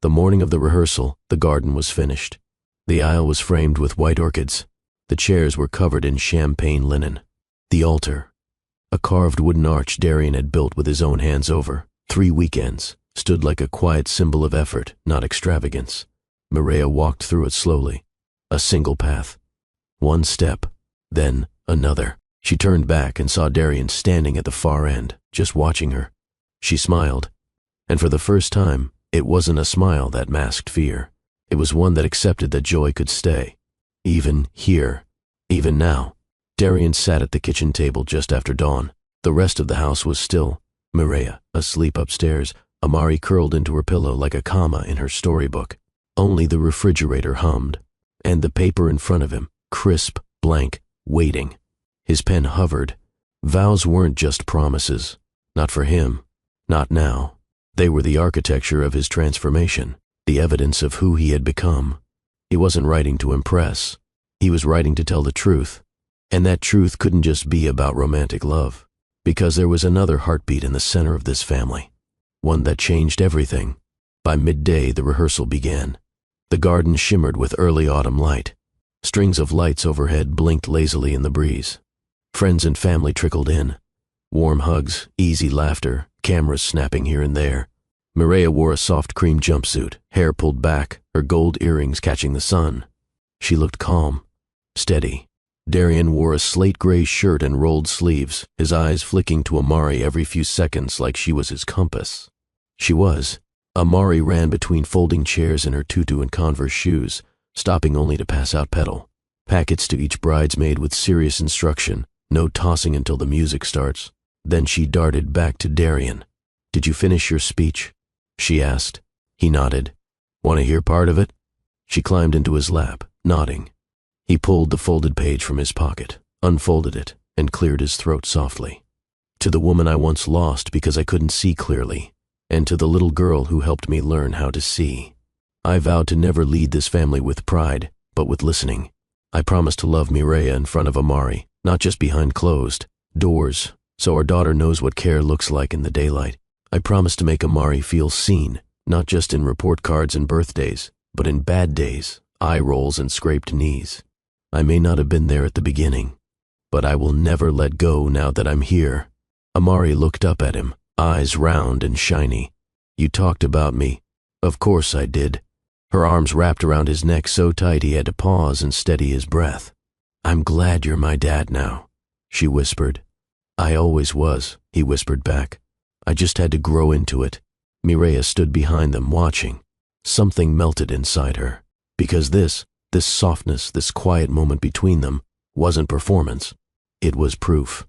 The morning of the rehearsal, the garden was finished. The aisle was framed with white orchids. The chairs were covered in champagne linen. The altar, a carved wooden arch Darian had built with his own hands over 3 weekends, stood like a quiet symbol of effort, not extravagance. Mireya walked through it slowly. A single path. One step, then another. She turned back and saw Darian standing at the far end, just watching her. She smiled. And for the first time, it wasn't a smile that masked fear. It was one that accepted that joy could stay. Even here. Even now. Darian sat at the kitchen table just after dawn. The rest of the house was still. Mireya, asleep upstairs, Amari curled into her pillow like a comma in her storybook. Only the refrigerator hummed. And the paper in front of him, crisp, blank, waiting. His pen hovered. Vows weren't just promises. Not for him. Not now. They were the architecture of his transformation, the evidence of who he had become. He wasn't writing to impress. He was writing to tell the truth. And that truth couldn't just be about romantic love, because there was another heartbeat in the center of this family, one that changed everything. By midday, the rehearsal began. The garden shimmered with early autumn light. Strings of lights overhead blinked lazily in the breeze. Friends and family trickled in. Warm hugs, easy laughter, cameras snapping here and there. Mireya wore a soft cream jumpsuit, hair pulled back, her gold earrings catching the sun. She looked calm, steady. Darian wore a slate-gray shirt and rolled sleeves, his eyes flicking to Amari every few seconds like she was his compass. She was. Amari ran between folding chairs in her tutu and Converse shoes, stopping only to pass out petal. Packets to each bridesmaid with serious instruction, no tossing until the music starts. Then she darted back to Darian. "Did you finish your speech?" she asked. He nodded. "Want to hear part of it?" She climbed into his lap, nodding. He pulled the folded page from his pocket, unfolded it, and cleared his throat softly. "To the woman I once lost because I couldn't see clearly, and to the little girl who helped me learn how to see. I vowed to never lead this family with pride, but with listening. I promised to love Mireya in front of Amari, not just behind closed doors, so our daughter knows what care looks like in the daylight. I promised to make Amari feel seen, not just in report cards and birthdays, but in bad days, eye rolls and scraped knees. I may not have been there at the beginning, but I will never let go now that I'm here." Amari looked up at him, eyes round and shiny. "You talked about me." "Of course I did." Her arms wrapped around his neck so tight he had to pause and steady his breath. "I'm glad you're my dad now," she whispered. "I always was," he whispered back. "I just had to grow into it." Mireya stood behind them, watching. Something melted inside her, because this softness, this quiet moment between them, wasn't performance. It was proof.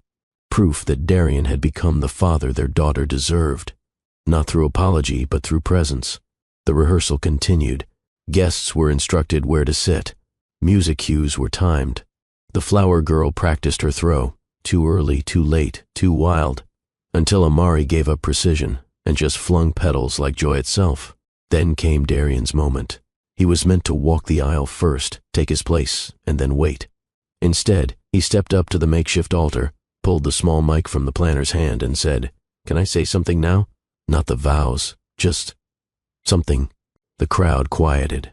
Proof that Darian had become the father their daughter deserved. Not through apology, but through presence. The rehearsal continued. Guests were instructed where to sit. Music cues were timed. The flower girl practiced her throw, too early, too late, too wild, until Amari gave up precision and just flung petals like joy itself. Then came Darian's moment. He was meant to walk the aisle first, take his place, and then wait. Instead, he stepped up to the makeshift altar, pulled the small mic from the planner's hand, and said, "Can I say something now? Not the vows, just something." The crowd quieted.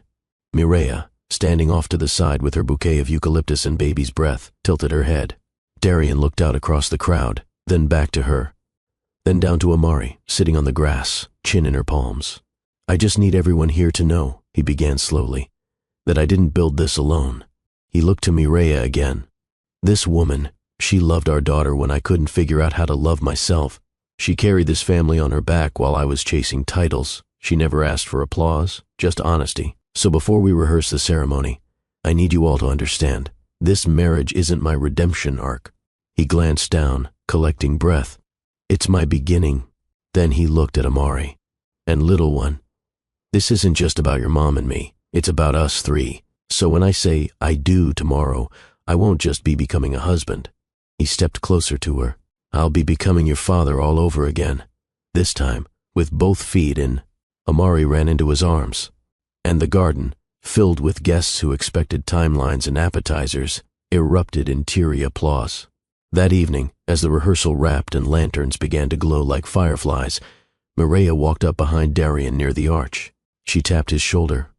Mireya, standing off to the side with her bouquet of eucalyptus and baby's breath, tilted her head. Darian looked out across the crowd, then back to her, then down to Amari, sitting on the grass, chin in her palms. "I just need everyone here to know," he began slowly, "that I didn't build this alone." He looked to Mireya again. "This woman, she loved our daughter when I couldn't figure out how to love myself. She carried this family on her back while I was chasing titles. She never asked for applause, just honesty. So before we rehearse the ceremony, I need you all to understand, this marriage isn't my redemption arc." He glanced down, collecting breath. "It's my beginning." Then he looked at Amari. "And little one, this isn't just about your mom and me, it's about us three. So when I say I do tomorrow, I won't just be becoming a husband." He stepped closer to her. "I'll be becoming your father all over again. This time, with both feet in." Amari ran into his arms, and the garden, filled with guests who expected timelines and appetizers, erupted in teary applause. That evening, as the rehearsal wrapped and lanterns began to glow like fireflies, Mireya walked up behind Darian near the arch. She tapped his shoulder.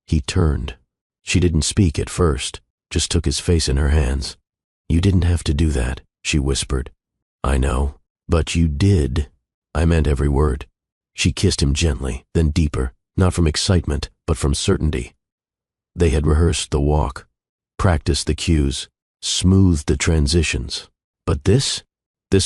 He turned. She didn't speak at first, just took his face in her hands. "You didn't have to do that," she whispered. "I know, but you did." "I meant every word." She kissed him gently, then deeper, not from excitement, but from certainty. They had rehearsed the walk, practiced the cues, smoothed the transitions. But this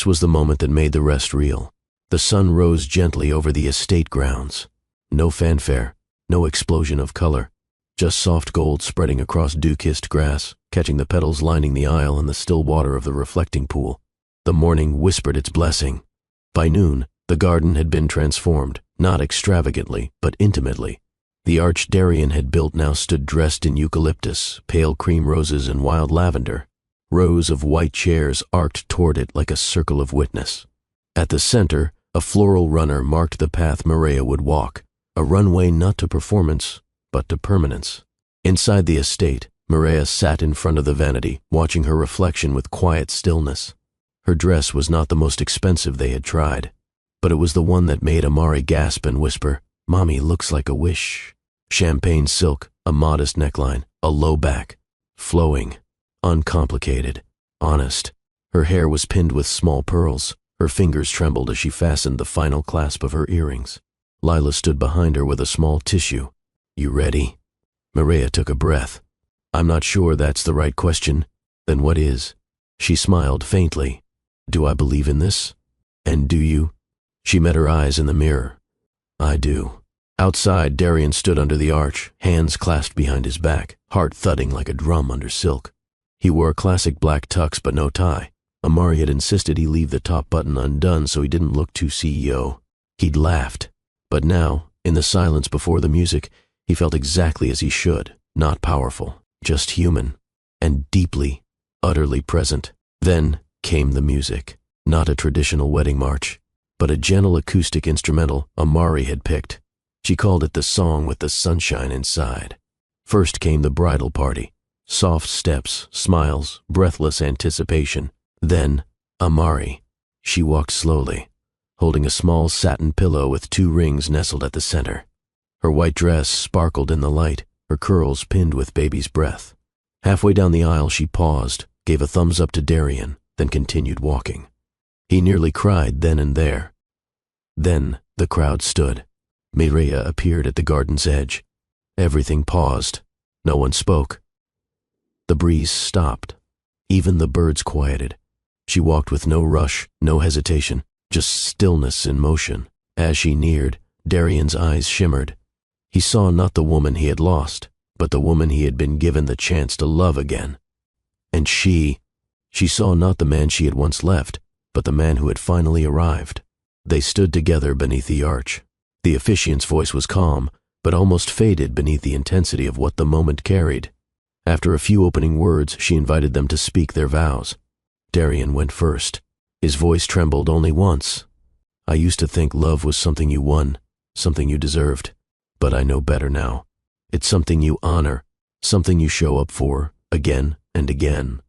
was the moment that made the rest real. The sun rose gently over the estate grounds. No fanfare, no explosion of color, just soft gold spreading across dew-kissed grass, catching the petals lining the aisle and the still water of the reflecting pool. The morning whispered its blessing. By noon, the garden had been transformed, not extravagantly, but intimately. The arch Darian had built now stood dressed in eucalyptus, pale cream roses, and wild lavender. Rows of white chairs arced toward it like a circle of witness. At the center, a floral runner marked the path Mireya would walk, a runway not to performance, but to permanence. Inside the estate, Mireya sat in front of the vanity, watching her reflection with quiet stillness. Her dress was not the most expensive they had tried, but it was the one that made Amari gasp and whisper, "Mommy looks like a wish." Champagne silk, a modest neckline, a low back, flowing, uncomplicated, honest. Her hair was pinned with small pearls. Her fingers trembled as she fastened the final clasp of her earrings. Lila stood behind her with a small tissue. You ready? Maria took a breath. I'm not sure that's the right question. Then what is? She smiled faintly. Do I believe in this? And do you? She met her eyes in the mirror. I do. Outside, Darian stood under the arch, hands clasped behind his back, heart thudding like a drum under silk. He wore a classic black tux but no tie. Amari had insisted he leave the top button undone so he didn't look too CEO. He'd laughed. But now, in the silence before the music, he felt exactly as he should, not powerful, just human, and deeply, utterly present. Then came the music. Not a traditional wedding march, but a gentle acoustic instrumental Amari had picked. She called it the song with the sunshine inside. First came the bridal party. Soft steps, smiles, breathless anticipation. Then, Amari. She walked slowly, holding a small satin pillow with 2 rings nestled at the center. Her white dress sparkled in the light, her curls pinned with baby's breath. Halfway down the aisle she paused, gave a thumbs up to Darian, then continued walking. He nearly cried then and there. Then the crowd stood. Mireya appeared at the garden's edge. Everything paused. No one spoke. The breeze stopped. Even the birds quieted. She walked with no rush, no hesitation, just stillness in motion. As she neared, Darian's eyes shimmered. He saw not the woman he had lost, but the woman he had been given the chance to love again. And she saw not the man she had once left, but the man who had finally arrived. They stood together beneath the arch. The officiant's voice was calm, but almost faded beneath the intensity of what the moment carried. After a few opening words, she invited them to speak their vows. Darian went first. His voice trembled only once. I used to think love was something you won, something you deserved. But I know better now. It's something you honor, something you show up for, again and again.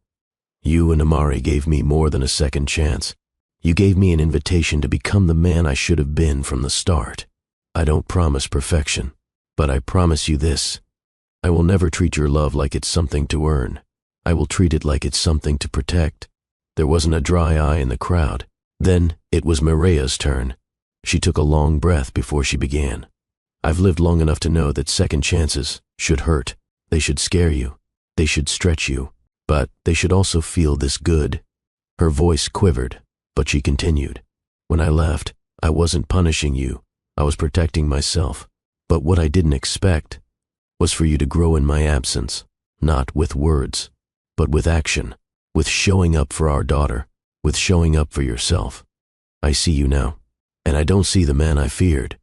You and Amari gave me more than a second chance. You gave me an invitation to become the man I should have been from the start. I don't promise perfection, but I promise you this. I will never treat your love like it's something to earn. I will treat it like it's something to protect. There wasn't a dry eye in the crowd. Then it was Mireya's turn. She took a long breath before she began. I've lived long enough to know that second chances should hurt. They should scare you. They should stretch you. But they should also feel this good. Her voice quivered, but she continued. When I left, I wasn't punishing you. I was protecting myself. But what I didn't expect was for you to grow in my absence, not with words, but with action, with showing up for our daughter, with showing up for yourself. I see you now, and I don't see the man I feared.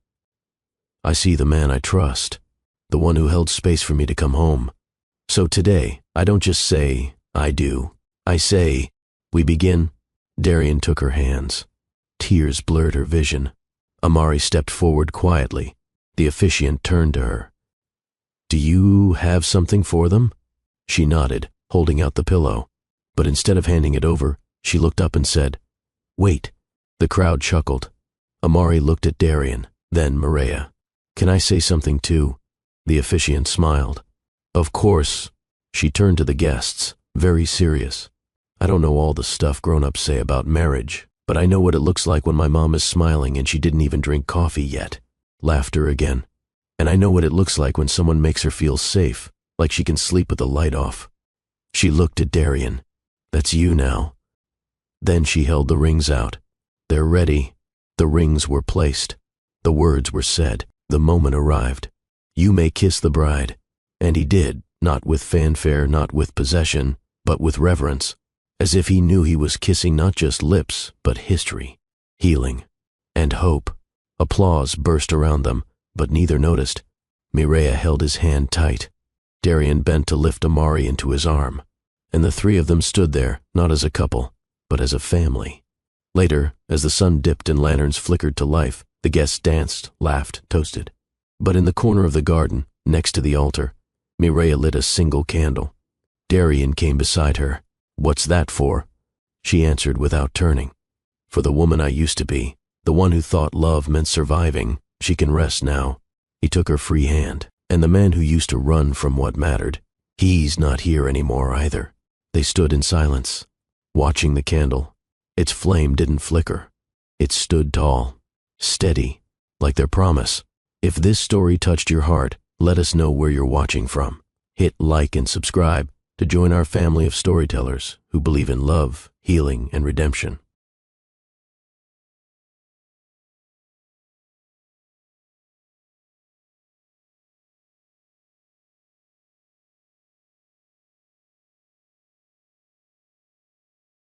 I see the man I trust, the one who held space for me to come home. So today, I don't just say, I do. I say, we begin. Darian took her hands. Tears blurred her vision. Amari stepped forward quietly. The officiant turned to her. Do you have something for them? She nodded, holding out the pillow. But instead of handing it over, she looked up and said, Wait. The crowd chuckled. Amari looked at Darian, then Mireya. Can I say something too? The officiant smiled. Of course. She turned to the guests, very serious. I don't know all the stuff grown-ups say about marriage, but I know what it looks like when my mom is smiling and she didn't even drink coffee yet. Laughter again. And I know what it looks like when someone makes her feel safe, like she can sleep with the light off. She looked at Darian. That's you now. Then she held the rings out. They're ready. The rings were placed. The words were said. The moment arrived. You may kiss the bride. And he did, not with fanfare, not with possession, but with reverence, as if he knew he was kissing not just lips, but history, healing, and hope. Applause burst around them, but neither noticed. Mireya held his hand tight. Darian bent to lift Amari into his arm, and the 3 of them stood there, not as a couple, but as a family. Later, as the sun dipped and lanterns flickered to life, the guests danced, laughed, toasted. But in the corner of the garden, next to the altar, Mireya lit a single candle. Darian came beside her. What's that for? She answered without turning. For the woman I used to be, the one who thought love meant surviving, she can rest now. He took her free hand, and the man who used to run from what mattered, he's not here anymore either. They stood in silence, watching the candle. Its flame didn't flicker. It stood tall, steady, like their promise. If this story touched your heart, let us know where you're watching from. Hit like and subscribe to join our family of storytellers who believe in love, healing, and redemption.